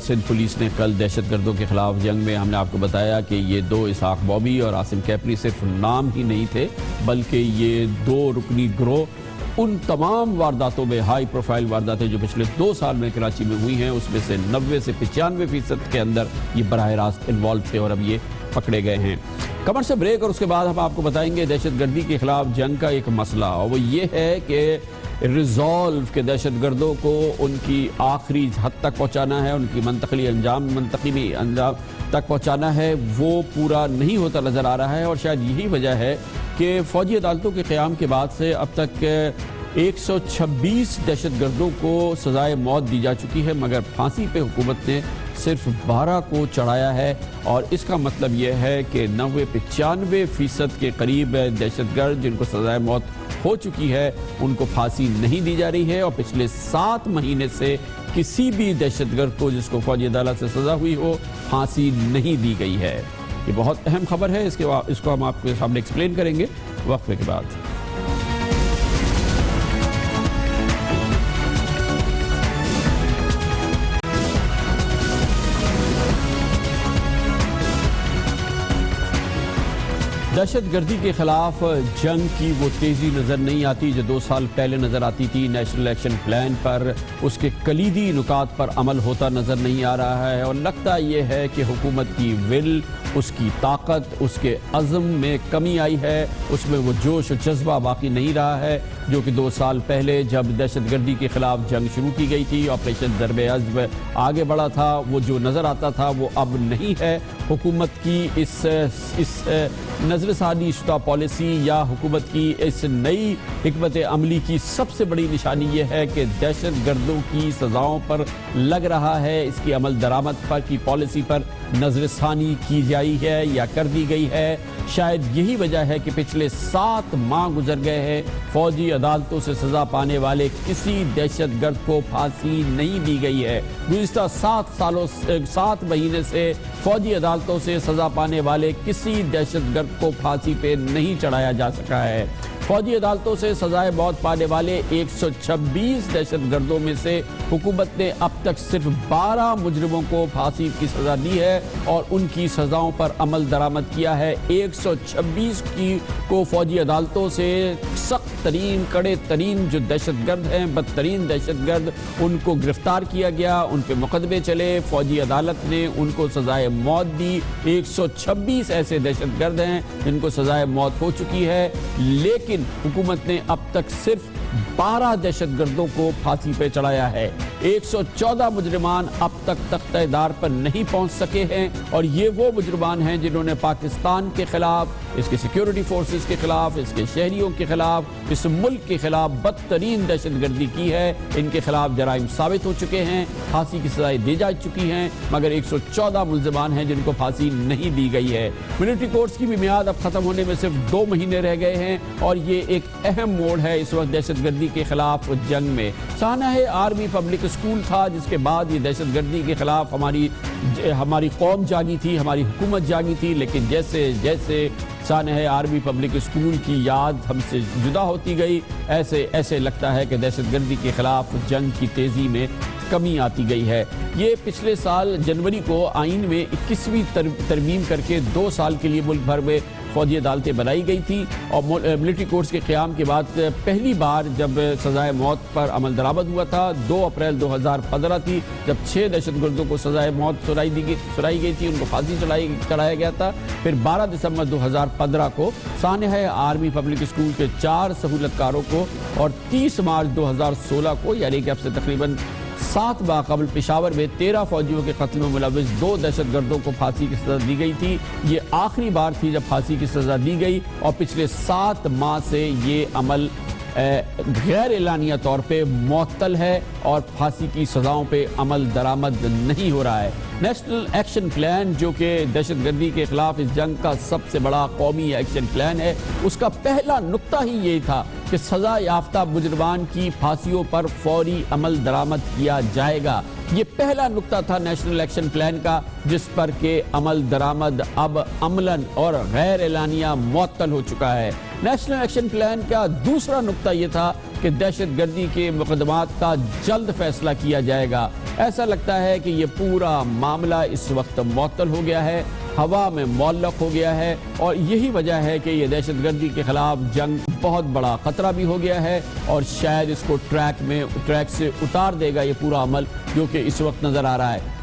سندھ پولیس نے کل دہشت گردوں کے خلاف جنگ میں. ہم نے آپ کو بتایا کہ یہ 2 اسحاق بابی اور عاصم کیپری صرف نام ہی نہیں تھے، بلکہ یہ 2 رکنی گروہ ان تمام وارداتوں میں ہائی پروفائل وارداتیں جو پچھلے 2 سال میں کراچی میں ہوئی ہیں اس میں سے 90 سے 95% کے اندر یہ براہ راست انوالو تھے اور اب یہ پکڑے گئے ہیں۔ کمر سے بریک اور اس کے بعد ہم آپ کو بتائیں گے دہشت گردی کے خلاف جنگ کا ایک مسئلہ، اور وہ یہ ہے کہ ریزالو کہ دہشت گردوں کو ان کی آخری حد تک پہنچانا ہے، ان کی منتقلی انجام تک پہنچانا ہے، وہ پورا نہیں ہوتا نظر آ رہا ہے۔ اور شاید یہی وجہ ہے کہ فوجی عدالتوں کے قیام کے بعد سے اب تک 126 دہشت گردوں کو سزائے موت دی جا چکی ہے، مگر پھانسی پہ حکومت نے صرف 12 کو چڑھایا ہے، اور اس کا مطلب یہ ہے کہ 90-95% کے قریب دہشت گرد جن کو سزائے موت ہو چکی ہے ان کو پھانسی نہیں دی جا رہی ہے، اور پچھلے 7 مہینے سے کسی بھی دہشت گرد کو جس کو فوجی عدالت سے سزا ہوئی ہو پھانسی نہیں دی گئی ہے۔ یہ بہت اہم خبر ہے، اس کو ہم آپ کے سامنے ایکسپلین کریں گے وقفے کے بعد۔ دہشت گردی کے خلاف جنگ کی وہ تیزی نظر نہیں آتی جو 2 سال پہلے نظر آتی تھی۔ نیشنل ایکشن پلان پر اس کے کلیدی نکات پر عمل ہوتا نظر نہیں آ رہا ہے، اور لگتا یہ ہے کہ حکومت کی ول، اس کی طاقت، اس کے عزم میں کمی آئی ہے، اس میں وہ جوش و جذبہ باقی نہیں رہا ہے جو کہ 2 سال پہلے جب دہشت گردی کے خلاف جنگ شروع کی گئی تھی، آپریشن ضرب عزم آگے بڑھا تھا، وہ جو نظر آتا تھا وہ اب نہیں ہے۔ حکومت کی اس نظر ثانی شدہ پالیسی یا حکومت کی اس نئی حکمت عملی کی سب سے بڑی نشانی یہ ہے کہ دہشت گردوں کی سزاؤں پر لگ رہا ہے، اس کی عمل درآمد پر کی پالیسی پر نظر ثانی کی جائی ہے یا کر دی گئی ہے۔ شاید یہی وجہ ہے کہ پچھلے 7 ماہ گزر گئے ہیں، فوجی عدالتوں سے سزا پانے والے کسی دہشت گرد کو پھانسی نہیں دی گئی ہے۔ گزشتہ 7 مہینے سے فوجی عدالتوں سے سزا پانے والے کسی دہشت گرد کو پھانسی پہ نہیں چڑھایا جا سکا ہے۔ فوجی عدالتوں سے سزائے موت پانے والے 126 دہشت گردوں میں سے حکومت نے اب تک صرف 12 مجرموں کو پھانسی کی سزا دی ہے اور ان کی سزاؤں پر عمل درآمد کیا ہے۔ 126 کو فوجی عدالتوں سے سخت ترین، کڑے ترین جو دہشت گرد ہیں، بدترین دہشت گرد، ان کو گرفتار کیا گیا، ان پہ مقدمے چلے، فوجی عدالت نے ان کو سزائے موت دی۔ 126 ایسے دہشت گرد ہیں جن کو سزائے موت ہو چکی ہے، لیکن حکومت نے اب تک صرف 12 دہشت گردوں کو پھانسی پہ چڑھایا ہے۔ 114 مجرمان اب تک تختہ دار پر نہیں پہنچ سکے ہیں، اور یہ وہ مجرمان ہیں جنہوں نے پاکستان کے خلاف، اس کے سیکیورٹی فورسز کے خلاف، اس کے شہریوں کے خلاف، اس ملک کے خلاف بدترین دہشت گردی کی ہے۔ ان کے خلاف جرائم ثابت ہو چکے ہیں، پھانسی کی سزائیں دی جا چکی ہیں، مگر 114 ملزمان ہیں جن کو پھانسی نہیں دی گئی ہے۔ ملٹری کورٹس کی بھی میعاد اب ختم ہونے میں صرف 2 مہینے رہ گئے ہیں، اور یہ ایک اہم موڑ ہے اس وقت دہشت گردی کے خلاف جنگ میں۔ سانحہ آرمی پبلک اسکول تھا جس کے بعد یہ دہشت گردی کے خلاف ہماری قوم جاگی تھی، ہماری حکومت جاگی تھی، لیکن جیسے جیسے سانحہ آرمی پبلک اسکول کی یاد ہم سے جدا ہوتی گئی، ایسے لگتا ہے کہ دہشت گردی کے خلاف جنگ کی تیزی میں کمی آتی گئی ہے۔ یہ پچھلے سال جنوری کو آئین میں 21ویں ترمیم کر کے 2 سال کے لیے ملک بھر میں فوجی عدالتیں بنائی گئی تھی، اور ملٹری کورٹس کے قیام کے بعد پہلی بار جب سزائے موت پر عمل درآمد ہوا تھا 2 اپریل 2015 تھی، جب 6 دہشت گردوں کو سزائے موت سنائی گئی تھی، ان کو پھانسی چڑھایا گیا تھا۔ پھر 12 دسمبر 2015 کو سانحہ آرمی پبلک اسکول کے 4 سہولت کاروں کو، اور 30 مارچ 2016 کو یعنی کہ اب سے تقریباً 7 ماہ قبل پشاور میں 13 فوجیوں کے قتل میں ملوث 2 دہشت گردوں کو پھانسی کی سزا دی گئی تھی۔ یہ آخری بار تھی جب پھانسی کی سزا دی گئی، اور پچھلے 7 ماہ سے یہ عمل غیر اعلانیہ طور پہ معطل ہے اور پھانسی کی سزاؤں پہ عمل درآمد نہیں ہو رہا ہے۔ نیشنل ایکشن پلان جو کہ دہشت گردی کے خلاف اس جنگ کا سب سے بڑا قومی ایکشن پلان ہے، اس کا پہلا نقطہ ہی یہی تھا کہ سزا یافتہ مجرمان کی پھانسیوں پر فوری عمل درآمد کیا جائے گا۔ یہ پہلا نقطہ تھا نیشنل ایکشن پلان کا جس پر کہ عمل درآمد اب عملاً اور غیر اعلانیہ معطل ہو چکا ہے۔ نیشنل ایکشن پلان کا دوسرا نقطہ یہ تھا کہ دہشت گردی کے مقدمات کا جلد فیصلہ کیا جائے گا۔ ایسا لگتا ہے کہ یہ پورا معاملہ اس وقت معطل ہو گیا ہے۔ ہوا میں معلق ہو گیا ہے، اور یہی وجہ ہے کہ یہ دہشت گردی کے خلاف جنگ بہت بڑا خطرہ بھی ہو گیا ہے، اور شاید اس کو ٹریک سے اتار دے گا یہ پورا عمل جو کہ اس وقت نظر آ رہا ہے۔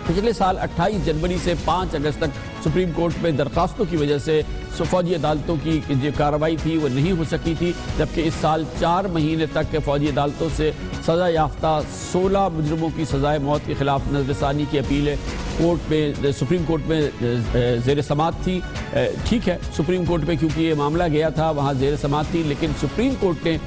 پچھلے سال 28 جنوری سے 5 اگست تک سپریم کورٹ میں درخواستوں کی وجہ سے فوجی عدالتوں کی جو کارروائی تھی وہ نہیں ہو سکی تھی، جبکہ اس سال 4 مہینے تک فوجی عدالتوں سے سزا یافتہ 16 مجرموں کی سزائے موت کے خلاف نظر ثانی کی اپیلیں سپریم کورٹ میں زیر سماعت تھی۔ ٹھیک ہے، سپریم کورٹ میں کیونکہ یہ معاملہ گیا تھا وہاں زیر سماعت تھی، لیکن سپریم کورٹ نے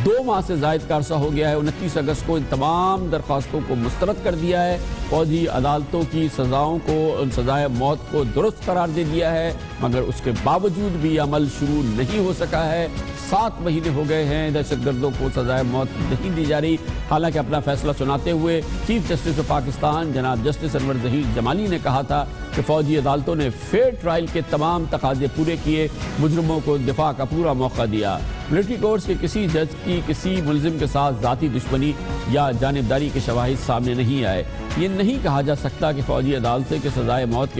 2 ماہ سے زائد کا عرصہ ہو گیا ہے، 29 اگست کو ان تمام درخواستوں کو مسترد کر دیا ہے، فوجی عدالتوں کی سزاؤں کو، ان سزائے موت کو درست قرار دے دیا ہے، مگر اس کے باوجود بھی عمل شروع نہیں ہو سکا ہے۔ 7 مہینے ہو گئے ہیں دہشت گردوں کو سزائے موت نہیں دی جا رہی۔ حالانکہ اپنا فیصلہ سناتے ہوئے چیف جسٹس آف پاکستان جناب جسٹس انور ظہیر جمالی نے کہا تھا کہ فوجی عدالتوں نے فیئر ٹرائل کے تمام تقاضے پورے کیے، مجرموں کو دفاع کا پورا موقع دیا۔ ملٹری کورٹس کے کسی جج کی کسی ملزم کے ساتھ ذاتی دشمنی یا جانبداری کے شواہد سامنے نہیں آئے۔ یہ نہیں کہا جا سکتا کہ فوجی عدالتیں کے سزائے موت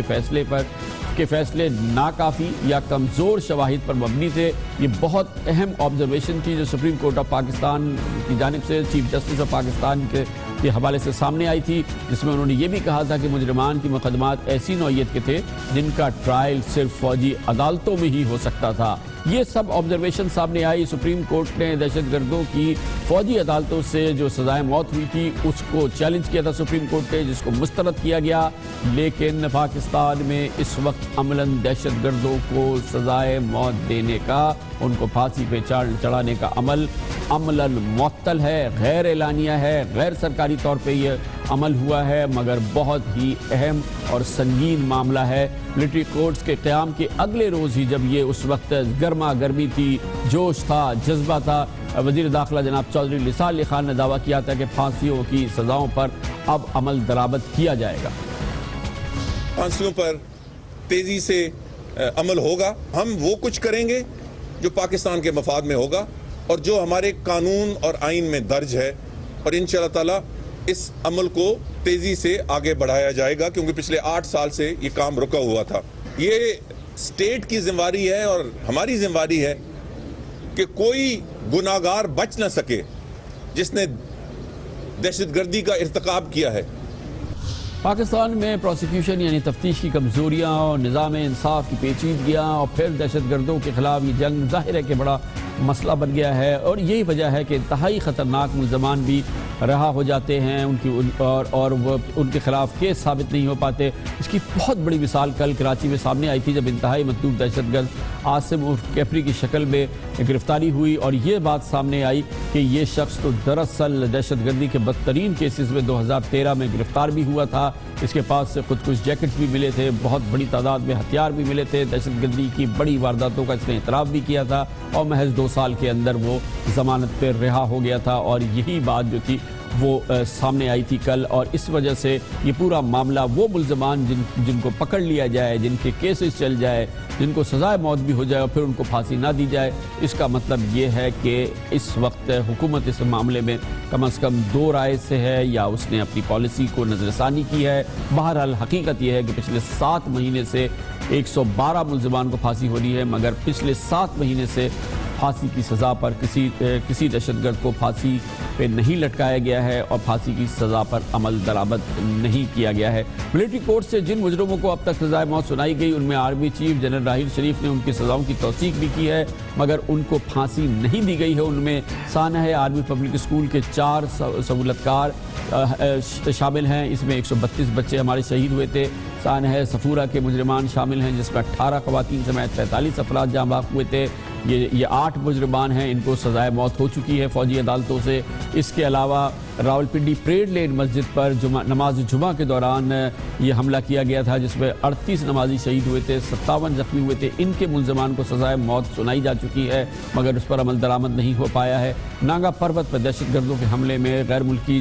کے فیصلے ناکافی یا کمزور شواہد پر مبنی تھے۔ یہ بہت اہم آبزرویشن تھی جو سپریم کورٹ آف پاکستان کی جانب سے چیف جسٹس آف پاکستان کے حوالے سے سامنے آئی تھی، جس میں انہوں نے یہ بھی کہا تھا کہ مجرمان کی مقدمات ایسی نوعیت کے تھے جن کا ٹرائل صرف فوجی عدالتوں میں ہی ہو سکتا تھا۔ یہ سب آبزرویشن سامنے آئی۔ سپریم کورٹ نے دہشت گردوں کی فوجی عدالتوں سے جو سزائے موت ہوئی تھی اس کو چیلنج کیا تھا سپریم کورٹ نے، جس کو مسترد کیا گیا، لیکن پاکستان میں اس وقت عملاً دہشت گردوں کو سزائے موت دینے کا، ان کو پھانسی پہ چڑھانے کا عملاً معطل ہے، غیر اعلانیہ ہے، غیر سرکاری طور پہ یہ عمل ہوا ہے، مگر بہت ہی اہم اور سنگین معاملہ ہے۔ ملٹری کورٹس کے قیام کے اگلے روز ہی جب یہ اس وقت گرما گرمی تھی، جوش تھا، جذبہ تھا، وزیر داخلہ جناب چودھری نثار علی خان نے دعویٰ کیا تھا کہ پھانسیوں کی سزاؤں پر اب عمل درآمد کیا جائے گا۔ پھانسیوں پر تیزی سے عمل ہوگا، ہم وہ کچھ کریں گے جو پاکستان کے مفاد میں ہوگا اور جو ہمارے قانون اور آئین میں درج ہے، اور انشاءاللہ تعالی اس عمل کو تیزی سے آگے بڑھایا جائے گا، کیونکہ پچھلے 8 سال سے یہ کام رکا ہوا تھا۔ یہ اسٹیٹ کی ذمہ داری ہے اور ہماری ذمہ داری ہے کہ کوئی گناہگار بچ نہ سکے جس نے دہشت گردی کا ارتکاب کیا ہے۔ پاکستان میں پروسیکیوشن یعنی تفتیش کی کمزوریاں اور نظام انصاف کی پیچیدگیاں اور پھر دہشت گردوں کے خلاف یہ جنگ ظاہر ہے کہ بڑا مسئلہ بن گیا ہے، اور یہی وجہ ہے کہ انتہائی خطرناک ملزمان بھی رہا ہو جاتے ہیں، اور وہ ان کے خلاف کیس ثابت نہیں ہو پاتے۔ اس کی بہت بڑی مثال کل کراچی میں سامنے آئی تھی جب انتہائی مطلوب دہشت گرد عاصم عرف کیپری کی شکل میں گرفتاری ہوئی، اور یہ بات سامنے آئی کہ یہ شخص تو دراصل دہشت گردی کے بدترین کیسز میں 2013 میں گرفتار بھی ہوا تھا۔ اس کے پاس سے خودکش جیکٹس بھی ملے تھے، بہت بڑی تعداد میں ہتھیار بھی ملے تھے، دہشت گردی کی بڑی وارداتوں کا اس نے اعتراف بھی کیا تھا، اور محض 2 سال کے اندر وہ ضمانت پر رہا ہو گیا تھا، اور یہی بات جو تھی وہ سامنے آئی تھی کل، اور اس وجہ سے یہ پورا معاملہ وہ ملزمان جن کو پکڑ لیا جائے، جن کے کیسز چل جائے، جن کو سزائے موت بھی ہو جائے اور پھر ان کو پھانسی نہ دی جائے، اس کا مطلب یہ ہے کہ اس وقت حکومت اس معاملے میں کم از کم 2 رائے سے ہے، یا اس نے اپنی پالیسی کو نظر ثانی کی ہے۔ بہرحال حقیقت یہ ہے کہ پچھلے 7 مہینے سے 112 ملزمان کو پھانسی ہو رہی ہے، مگر پچھلے 7 مہینے سے پھانسی کی سزا پر کسی دہشت گرد کو پھانسی پہ نہیں لٹکایا گیا ہے، اور پھانسی کی سزا پر عمل درآمد نہیں کیا گیا ہے۔ ملٹری کورٹ سے جن مجرموں کو اب تک سزائے موت سنائی گئی ان میں army chief general Raheel Sharif نے ان کی سزاؤں کی توثیق بھی کی ہے، مگر ان کو پھانسی نہیں دی گئی ہے۔ ان میں سانحہ آرمی پبلک اسکول کے 4 سہولتکار شامل ہیں، اس میں 132 بچے ہمارے شہید ہوئے تھے۔ سانحہ صفورہ کے مجرمان شامل ہیں جس میں 18 خواتین سمیت 45 افراد جاں بحق ہوئے تھے۔ یہ 8 مجرمان ہیں، ان کو سزائے موت ہو چکی ہے فوجی عدالتوں سے۔ اس کے علاوہ راولپنڈی پریڈ لین مسجد پر نماز جمعہ کے دوران یہ حملہ کیا گیا تھا جس میں 38 نمازی شہید ہوئے تھے، 57 زخمی ہوئے تھے۔ ان کے ملزمان کو سزائے موت سنائی جا چکی ہے، مگر اس پر عمل درآمد نہیں ہو پایا ہے۔ ناگا پروت پر دہشت گردوں کے حملے میں غیر ملکی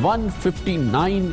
159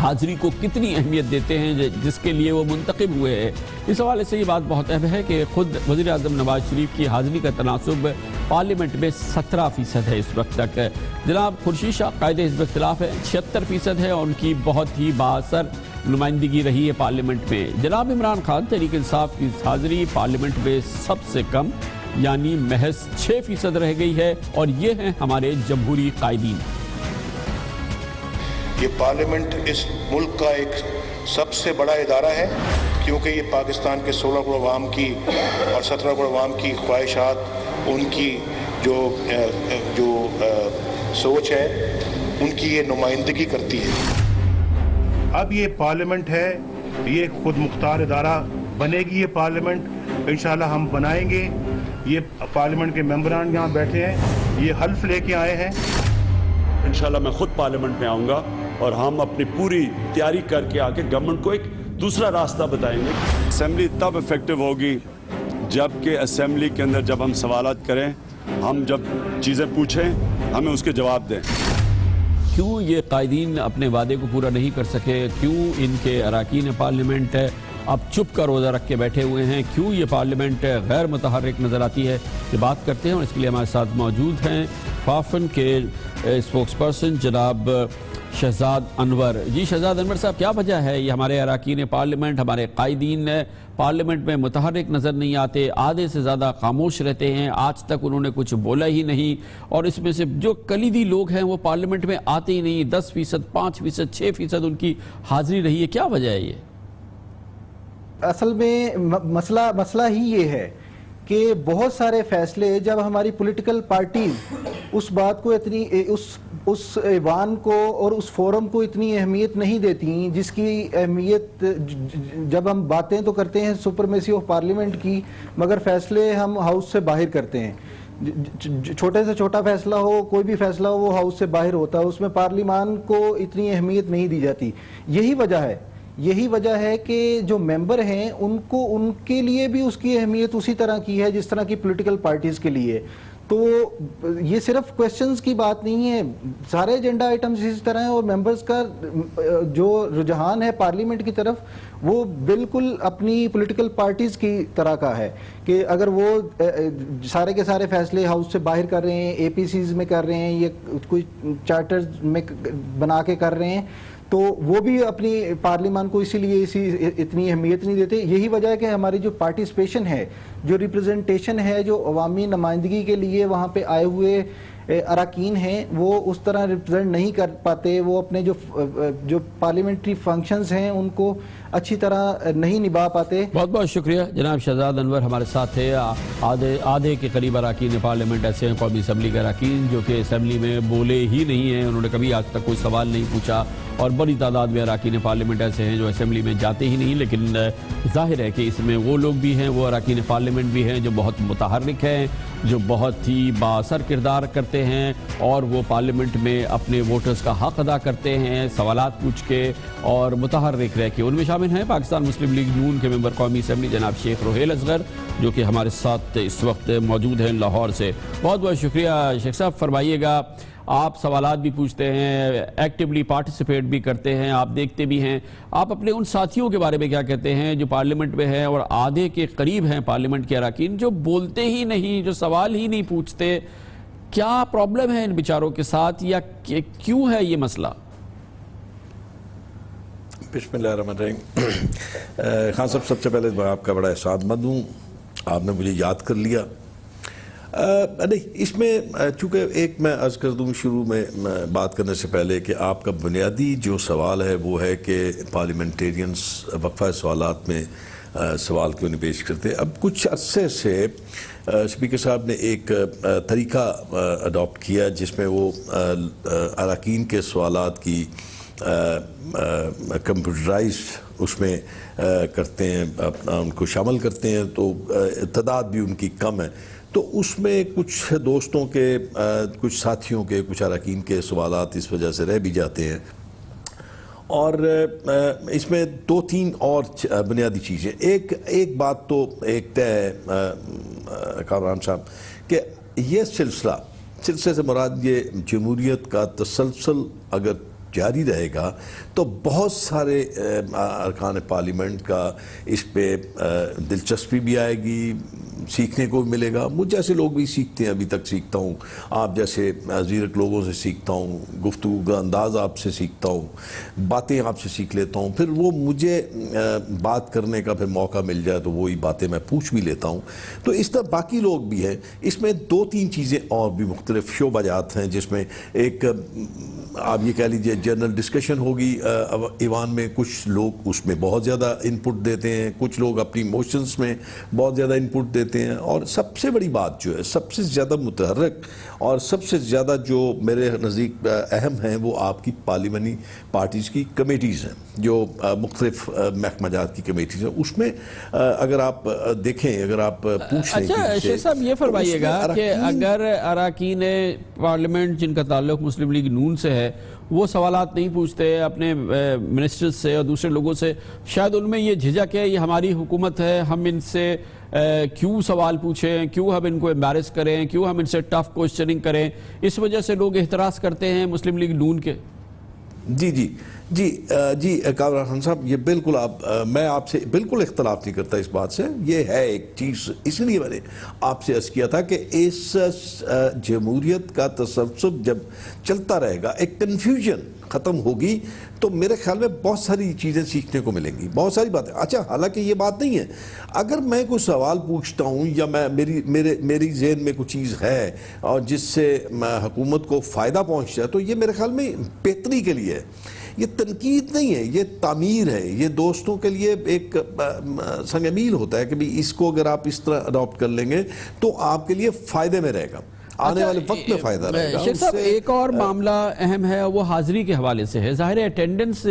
حاضری کو کتنی اہمیت دیتے ہیں جس کے لیے وہ منتخب ہوئے ہیں. اس حوالے سے یہ بات بہت اہم ہے کہ خود وزیر اعظم نواز شریف کی حاضری کا تناسب پارلیمنٹ میں 17% ہے اس وقت تک. جناب خورشید شاہ قائد حزب اختلاف ہے 76% ہے اور ان کی بہت ہی بااثر نمائندگی رہی ہے پارلیمنٹ میں. جناب عمران خان تحریک انصاف کی حاضری پارلیمنٹ میں سب سے کم یعنی محض 6% رہ گئی ہے اور یہ ہیں ہمارے جمہوری قائدین. یہ پارلیمنٹ اس ملک کا ایک سب سے بڑا ادارہ ہے کیونکہ یہ پاکستان کے 16 کروڑ عوام کی اور 17 کروڑ عوام کی خواہشات، ان کی جو سوچ ہے ان کی یہ نمائندگی کرتی ہے. اب یہ پارلیمنٹ ہے، یہ خود مختار ادارہ بنے گی. یہ پارلیمنٹ انشاءاللہ ہم بنائیں گے. یہ پارلیمنٹ کے ممبران یہاں بیٹھے ہیں، یہ حلف لے کے آئے ہیں. انشاءاللہ میں خود پارلیمنٹ میں آؤں گا اور ہم اپنی پوری تیاری کر کے آگے گورنمنٹ کو ایک دوسرا راستہ بتائیں گے. اسمبلی تب افیکٹو ہوگی جب کہ اسمبلی کے اندر جب ہم سوالات کریں، ہم جب چیزیں پوچھیں، ہمیں اس کے جواب دیں. کیوں یہ قائدین اپنے وعدے کو پورا نہیں کر سکے؟ کیوں ان کے اراکین پارلیمنٹ اب چپ کا روزہ رکھ کے بیٹھے ہوئے ہیں؟ کیوں یہ پارلیمنٹ غیر متحرک نظر آتی ہے؟ یہ بات کرتے ہیں اور اس کے لیے ہمارے ساتھ موجود ہیں فافن کے اسپوکس پرسن جناب شہزاد انور. جی شہزاد انور صاحب، کیا وجہ ہے یہ ہمارے اراکین پارلیمنٹ، ہمارے قائدین پارلیمنٹ میں متحرک نظر نہیں آتے، آدھے سے زیادہ خاموش رہتے ہیں، آج تک انہوں نے کچھ بولا ہی نہیں، اور اس میں سے جو کلیدی لوگ ہیں وہ پارلیمنٹ میں آتے ہی نہیں؟ 10%، 5%، 6% ان کی حاضری رہی ہے. کیا وجہ ہے یہ؟ اصل میں مسئلہ ہی یہ ہے کہ بہت سارے فیصلے جب ہماری پولیٹیکل پارٹیز اس بات کو اتنی اس ایوان کو اور اس فورم کو اتنی اہمیت نہیں دیتی جس کی اہمیت، جب ہم باتیں تو کرتے ہیں سپرمیسی آف پارلیمنٹ کی، مگر فیصلے ہم ہاؤس سے باہر کرتے ہیں. چھوٹے سے چھوٹا فیصلہ ہو، کوئی بھی فیصلہ ہو، وہ ہاؤس سے باہر ہوتا ہے، اس میں پارلیمان کو اتنی اہمیت نہیں دی جاتی. یہی وجہ ہے کہ جو ممبر ہیں ان کے لیے بھی اس کی اہمیت اسی طرح کی ہے جس طرح کی پولیٹیکل پارٹیز کے لیے. تو یہ صرف کویسچنز کی بات نہیں ہے، سارے ایجنڈا آئٹمز اسی طرح ہیں، اور ممبرز کا جو رجحان ہے پارلیمنٹ کی طرف وہ بالکل اپنی پولیٹیکل پارٹیز کی طرح کا ہے کہ اگر وہ سارے کے سارے فیصلے ہاؤس سے باہر کر رہے ہیں، اے پی سیز میں کر رہے ہیں، یا کوئی چارٹرز میں بنا کے کر رہے ہیں، تو وہ بھی اپنی پارلیمان کو اسی لیے اتنی اہمیت نہیں دیتے. یہی وجہ ہے کہ ہماری جو پارٹیسپیشن ہے، جو ریپرزنٹیشن ہے، جو عوامی نمائندگی کے لیے وہاں پہ آئے ہوئے اراکین ہیں، وہ اس طرح ریپرزنٹ نہیں کر پاتے. وہ اپنے جو پارلیمنٹری فنکشنز ہیں ان کو اچھی طرح نہیں نبھا پاتے. بہت بہت شکریہ جناب شہزاد انور ہمارے ساتھ تھے. آدھے کے قریب اراکین پارلیمنٹ ایسے ہیں قومی اسمبلی کے اراکین جو کہ اسمبلی میں بولے ہی نہیں ہیں، انہوں نے کبھی آج تک کوئی سوال نہیں پوچھا، اور بڑی تعداد میں اراکین پارلیمنٹ ایسے ہیں جو اسمبلی میں جاتے ہی نہیں. لیکن ظاہر ہے کہ اس میں وہ لوگ بھی ہیں، وہ اراکین پارلیمنٹ بھی ہیں جو بہت متحرک ہیں، جو بہت ہی بااثر کردار کرتے ہیں، اور وہ پارلیمنٹ میں اپنے ووٹرز کا حق ادا کرتے ہیں ثوالات پوچھ کے اور متحرک رہ کے. ان میں شامل ہیں پاکستان مسلم لیگ نون کے ممبر قومی اسمبلی جناب شیخ روہیل اصغر جو کہ ہمارے ساتھ اس وقت موجود ہیں لاہور سے. بہت بہت شکریہ شیخ صاحب. فرمائیے گا، آپ سوالات بھی پوچھتے ہیں، ایکٹیولی پارٹیسپیٹ بھی کرتے ہیں، آپ دیکھتے بھی ہیں، آپ اپنے ان ساتھیوں کے بارے میں کیا کہتے ہیں جو پارلیمنٹ میں ہیں اور آدھے کے قریب ہیں پارلیمنٹ کے اراکین جو بولتے ہی نہیں، جو سوال ہی نہیں پوچھتے؟ کیا پرابلم ہے ان بیچاروں کے ساتھ، یا کیوں ہے یہ مسئلہ؟ بسم اللہ الرحمن الرحیم. خان صاحب، سب سے پہلے میں آپ کا بڑا احسان مند ہوں، آپ نے مجھے یاد کر لیا. نہیں، اس میں چونکہ ایک میں عرض کر دوں شروع میں بات کرنے سے پہلے کہ آپ کا بنیادی جو سوال ہے وہ ہے کہ پارلیمنٹیرینز وقفہ سوالات میں سوال کیوں نہیں پیش کرتے. اب کچھ عرصے سے اسپیکر صاحب نے ایک طریقہ اڈاپٹ کیا جس میں وہ اراکین کے سوالات کی کمپیوٹرائزڈ اس میں کرتے ہیں، ان کو شامل کرتے ہیں، تو تعداد بھی ان کی کم ہے. تو اس میں کچھ دوستوں کے، کچھ ساتھیوں کے، کچھ اراکین کے سوالات اس وجہ سے رہ بھی جاتے ہیں. اور اس میں 2-3 اور بنیادی چیزیں. ایک بات تو ایک طے ہے کامران صاحب کہ یہ سلسلے سے مراد یہ جمہوریت کا تسلسل اگر جاری رہے گا تو بہت سارے ارکان پارلیمنٹ کا اس پہ دلچسپی بھی آئے گی، سیکھنے کو بھی ملے گا. مجھ جیسے لوگ بھی سیکھتے ہیں، ابھی تک سیکھتا ہوں، آپ جیسے زیرک لوگوں سے سیکھتا ہوں، گفتگو کا انداز آپ سے سیکھتا ہوں، باتیں آپ سے سیکھ لیتا ہوں، پھر وہ مجھے بات کرنے کا پھر موقع مل جائے تو وہی باتیں میں پوچھ بھی لیتا ہوں. تو اس طرح باقی لوگ بھی ہیں. اس میں 2-3 چیزیں اور بھی مختلف شعبہ جات ہیں جس میں ایک آپ یہ کہہ لیجئے جنرل ڈسکشن ہوگی ایوان میں. کچھ لوگ اس میں بہت زیادہ انپٹ دیتے ہیں، کچھ لوگ اپنی موشنز میں بہت زیادہ انپٹ دیتے ہیں، اور سب سے بڑی بات جو ہے، سب سے زیادہ متحرک اور سب سے زیادہ جو میرے نزدیک اہم ہیں وہ آپ کی پارلیمانی پارٹیز کی کمیٹیز ہیں، جو مختلف محکمہ جات کی کمیٹیز ہیں. اس میں اگر آپ دیکھیں، اگر آپ پوچھ لیں اچھا شیخ صاحب یہ فرمائیے گا کہ اگر اراکین پارلیمنٹ جن کا تعلق مسلم لیگ نون سے ہے وہ سوالات نہیں پوچھتے اپنے منسٹرز سے اور دوسرے لوگوں سے، شاید ان میں یہ جھجک ہے یہ ہماری حکومت ہے، ہم ان سے کیوں سوال پوچھیں، کیوں ہم ان کو امبیرس کریں، کیوں ہم ان سے ٹف کوسچننگ کریں، اس وجہ سے لوگ احتراز کرتے ہیں مسلم لیگ نون کے. جی کامران خان صاحب، یہ بالکل میں آپ سے بالکل اختلاف نہیں کرتا اس بات سے. یہ ہے ایک چیز، اس لیے میں نے آپ سے عرض کیا تھا کہ اس جمہوریت کا تسلسل جب چلتا رہے گا، ایک کنفیوژن ختم ہوگی تو میرے خیال میں بہت ساری چیزیں سیکھنے کو ملیں گی، بہت ساری باتیں. اچھا حالانکہ یہ بات نہیں ہے، اگر میں کوئی سوال پوچھتا ہوں یا میری ذہن میں کوئی چیز ہے اور جس سے حکومت کو فائدہ پہنچتا ہے تو یہ میرے خیال میں بہتری کے لیے ہے. یہ تنقید نہیں ہے، یہ تعمیر ہے. یہ دوستوں کے لیے ایک سنگ میل ہوتا ہے کہ بھی اس کو اگر آپ اس طرح اڈاپٹ کر لیں گے تو آپ کے لیے فائدے میں رہے گا، آنے والے وقت میں فائدہ رہے گا. شیخ صاحب ایک اور معاملہ اہم ہے، وہ حاضری کے حوالے سے ہے. ظاہر ہے اٹینڈنس،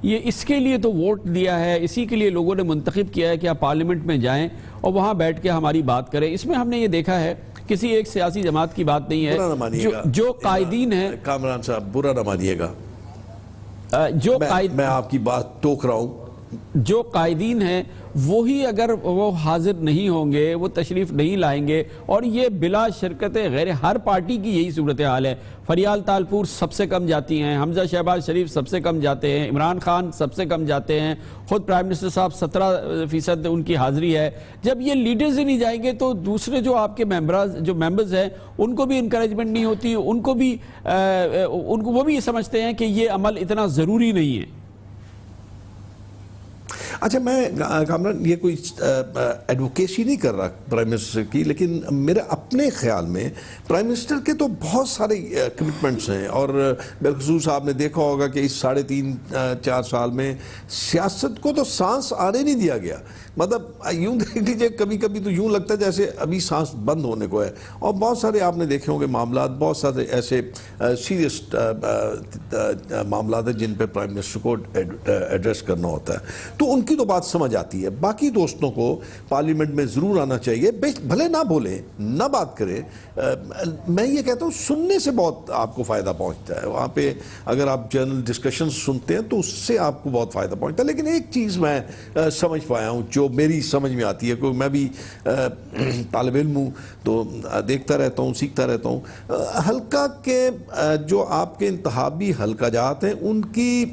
یہ اس کے لیے تو ووٹ دیا ہے، اسی کے لیے لوگوں نے منتخب کیا ہے کہ آپ پارلیمنٹ میں جائیں اور وہاں بیٹھ کے ہماری بات کریں. اس میں ہم نے یہ دیکھا ہے کسی ایک سیاسی جماعت کی بات نہیں ہے. جو قائدین ہیں، کامران صاحب برا نہ مانیے گا، میں آپ کی بات ٹوک رہا ہوں، جو قائدین ہیں وہی اگر وہ حاضر نہیں ہوں گے، وہ تشریف نہیں لائیں گے، اور یہ بلا شرکت غیر ہر پارٹی کی یہی صورتحال ہے. فریال تالپور سب سے کم جاتی ہیں، حمزہ شہباز شریف سب سے کم جاتے ہیں، عمران خان سب سے کم جاتے ہیں، خود پرائم منسٹر صاحب 17% ان کی حاضری ہے. جب یہ لیڈرز ہی نہیں جائیں گے تو دوسرے جو آپ کے ممبرز ہیں ان کو بھی انکریجمنٹ نہیں ہوتی، ان کو وہ بھی یہ سمجھتے ہیں کہ یہ عمل اتنا ضروری نہیں ہے. اچھا میں کامران یہ کوئی ایڈوکیسی نہیں کر رہا پرائم منسٹر کی، لیکن میرے اپنے خیال میں پرائم منسٹر کے تو بہت سارے کمٹمنٹس ہیں، اور بالخصوص آپ نے دیکھا ہوگا کہ اس 3.5-4 سال میں سیاست کو تو سانس آنے نہیں دیا گیا. مطلب یوں دیکھ لیجیے، کبھی کبھی تو یوں لگتا ہے جیسے ابھی سانس بند ہونے کو ہے. اور بہت سارے آپ نے دیکھے ہوں گے معاملات، بہت سارے ایسے سیریس معاملات ہیں جن پہ پرائم منسٹر کو ایڈریس کرنا ہوتا ہے، تو ان کی تو بات سمجھ آتی ہے. باقی دوستوں کو پارلیمنٹ میں ضرور آنا چاہیے، بھلے نہ بولیں، نہ بات کریں. میں یہ کہتا ہوں سننے سے بہت آپ کو فائدہ پہنچتا ہے. وہاں پہ اگر آپ جنرل ڈسکشن سنتے ہیں تو اس سے آپ کو بہت فائدہ پہنچتا ہے. لیکن ایک چیز میں سمجھ پایا ہوں جو میری سمجھ میں آتی ہے، کیونکہ میں بھی طالب علم ہوں تو دیکھتا رہتا ہوں، سیکھتا رہتا ہوں. حلقہ کے جو آپ کے انتخابی حلقہ جات ہیں ان کی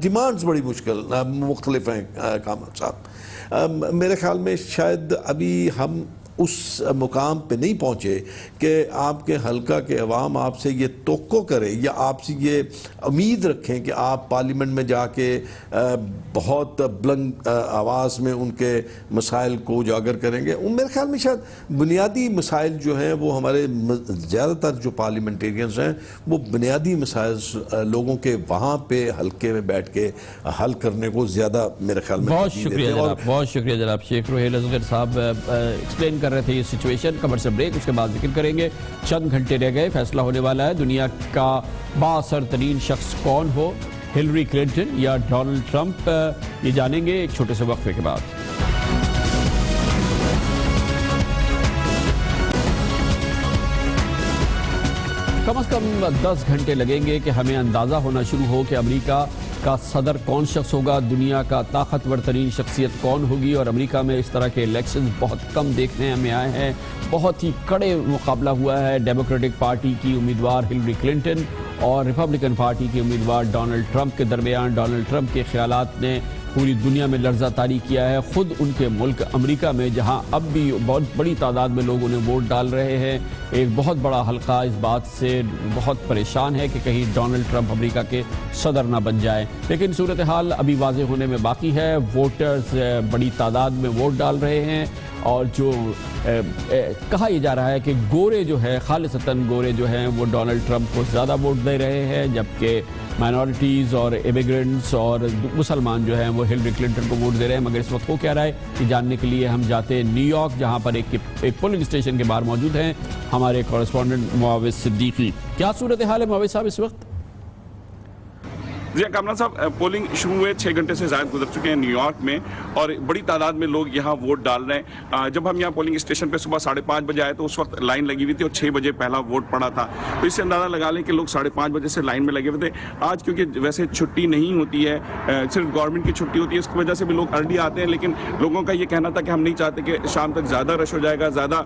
ڈیمانڈز بڑی مختلف ہیں کامران صاحب. میرے خیال میں شاید ابھی ہم اس مقام پہ نہیں پہنچے کہ آپ کے حلقہ کے عوام آپ سے یہ توقع کرے یا آپ سے یہ امید رکھیں کہ آپ پارلیمنٹ میں جا کے بہت بلند آواز میں ان کے مسائل کو اجاگر کریں گے. میرے خیال میں شاید بنیادی مسائل جو ہیں وہ ہمارے زیادہ تر جو پارلیمنٹیرینز ہیں وہ بنیادی مسائل لوگوں کے وہاں پہ حلقے میں بیٹھ کے حل کرنے کو زیادہ میرے خیال میں. بہت شکریہ جناب. شیخ روہیل اصغر صاحب ایکسپلین کر رہے تھے یہ سچویشن. خبر سے بریک، اس کے بعد ذکر کریں گے. چند گھنٹے رہ گئے، فیصلہ ہونے والا ہے دنیا کا بااثر ترین شخص کون ہو، ہلری کلنٹن یا ڈونلڈ ٹرمپ. یہ جانیں گے ایک چھوٹے سے وقفے کے بعد. کم از کم 10 گھنٹے لگیں گے کہ ہمیں اندازہ ہونا شروع ہو کہ امریکہ کا صدر کون شخص ہوگا، دنیا کا طاقتور ترین شخصیت کون ہوگی. اور امریکہ میں اس طرح کے الیکشن بہت کم دیکھنے ہمیں آئے ہیں. بہت ہی کڑے مقابلہ ہوا ہے. ڈیموکریٹک پارٹی کی امیدوار ہلری کلنٹن اور ریپبلکن پارٹی کے امیدوار ڈونلڈ ٹرمپ کے درمیان۔ ڈونلڈ ٹرمپ کے خیالات نے پوری دنیا میں لرزہ طاری کیا ہے، خود ان کے ملک امریکہ میں جہاں اب بھی بہت بڑی تعداد میں لوگ انہیں ووٹ ڈال رہے ہیں، ایک بہت بڑا حلقہ اس بات سے بہت پریشان ہے کہ کہیں ڈونلڈ ٹرمپ امریکہ کے صدر نہ بن جائے، لیکن صورتحال ابھی واضح ہونے میں باقی ہے۔ ووٹرز بڑی تعداد میں ووٹ ڈال رہے ہیں اور جو کہا یہ جا رہا ہے کہ گورے جو ہے، خالصتاً گورے جو ہیں وہ ڈونلڈ ٹرمپ کو زیادہ ووٹ دے رہے ہیں، جبکہ مائنورٹیز اور امیگرنٹس اور مسلمان جو ہیں وہ ہلری کلنٹن کو ووٹ دے رہے ہیں۔ مگر اس وقت ہو کیا رہا ہے کہ جاننے کے لیے ہم جاتے ہیں نیو یارک، جہاں پر ایک پولنگ اسٹیشن کے باہر موجود ہیں ہمارے کورسپونڈنٹ معاوض صدیقی۔ کیا صورتحال ہے معاوض صاحب اس وقت؟ جی کامران صاحب، پولنگ شروع ہوئے 6 گھنٹے سے زائد گزر چکے ہیں نیو یارک میں، اور بڑی تعداد میں لوگ یہاں ووٹ ڈال رہے ہیں۔ جب ہم یہاں پولنگ اسٹیشن پہ صبح 5:30 بجے آئے تو اس وقت لائن لگی ہوئی تھی اور 6 بجے پہلا ووٹ پڑا تھا، تو اس سے اندازہ لگا لیں کہ لوگ 5:30 بجے سے لائن میں لگے ہوئے تھے۔ آج کیونکہ ویسے چھٹی نہیں ہوتی ہے، صرف گورنمنٹ کی چھٹی ہوتی ہے، اس کی وجہ سے بھی لوگ ارلی آتے ہیں، لیکن لوگوں کا یہ کہنا تھا کہ ہم نہیں چاہتے کہ شام تک زیادہ رش ہو جائے گا، زیادہ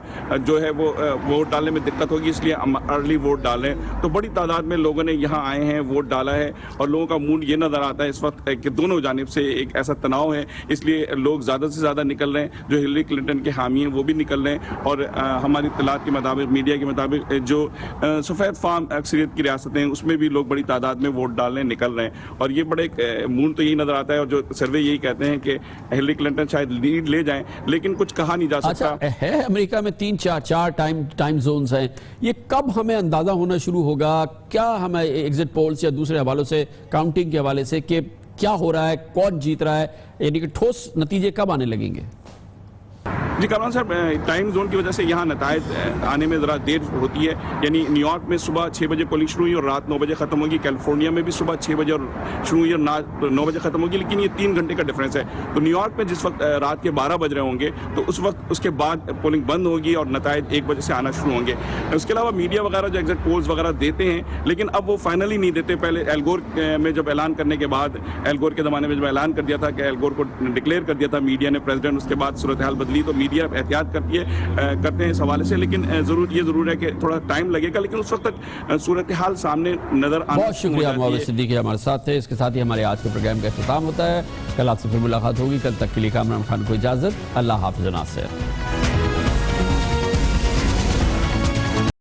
جو ہے وہ ووٹ ڈالنے میں دقت ہوگی، اس لیے ہم ارلی ووٹ ڈال رہے ہیں۔ تو بڑی تعداد میں لوگوں نے یہاں آئے ہیں، ووٹ ڈالا ہے، اور لوگوں کا موڈ یہ نظر آتا ہے اس وقت کہ دونوں جانب سے ایک ایسا تناؤ ہے، اس لیے لوگ زیادہ سے زیادہ نکل رہے ہیں۔ جو ہلری کلنٹن کے حامی ہیں وہ بھی نکل رہے ہیں، اور ہماری اطلاعات کے مطابق، میڈیا کے مطابق، جو سفید فام اکثریت کی ریاستیں ہیں اس میں بھی لوگ بڑی تعداد میں ووٹ ڈالنے نکل رہے ہیں، اور یہ بڑے موڈ تو یہی نظر آتا ہے، اور جو سروے یہی کہتے ہیں کہ ہلری کلنٹن شاید لیڈ لے جائیں، لیکن کچھ کہا نہیں جا سکتا۔ ہے امریکہ میں 3-4 ٹائم زونز ہیں، یہ کب ہمیں اندازہ ہونا شروع ہوگا؟ کیا ہمیں ایگزٹ پولز یا دوسرے حوالوں سے، کاؤنٹنگ کے حوالے سے، کہ کیا ہو رہا ہے، کون جیت رہا ہے، یعنی کہ ٹھوس نتیجے کب آنے لگیں گے؟ جی کامران صاحب، ٹائم زون کی وجہ سے یہاں نتائج آنے میں ذرا دیر ہوتی ہے، یعنی نیو یارک میں صبح 6 بجے پولنگ شروع ہوئی اور رات 9 بجے ختم ہوگی، کیلیفورنیا میں بھی صبح 6 بجے اور شروع ہوئی اور 9 بجے ختم ہوگی، لیکن یہ 3 گھنٹے کا ڈفرینس ہے۔ تو نیو یارک میں جس وقت رات کے 12 بج رہے ہوں گے تو اس وقت اس کے بعد پولنگ بند ہوگی اور نتائج 1 بجے سے آنا شروع ہوں گے۔ اس کے علاوہ میڈیا وغیرہ جو ایگزٹ پولز وغیرہ دیتے ہیں، لیکن اب وہ فائنلی نہیں دیتے۔ پہلے ایل گور میں جب اعلان کرنے کے بعد، ایل گور کے زمانے میں جب اعلان کر دیا تھا کہ ایل گور کو ڈکلیئر کر دیا تھا میڈیا نے پریزیڈنٹ، اس کے بعد صورتحال بدلی تو میڈیا احتیاط کرتے ہیں اس حوالے سے، لیکن یہ ضرور ہے کہ تھوڑا ٹائم لگے گا، لیکن اس وقت تک صورتحال سامنے نظر آنا۔ بہت شکریہ معاوض صدیقی ہمارے ساتھ تھے۔ اس کے ساتھ ہی ہمارے آج کے پروگرام کا اختتام ہوتا ہے۔ کل آپ سے پھر ملاقات ہوگی، کل تک کے لیے کامران خان کو اجازت، اللہ حافظ و ناصر۔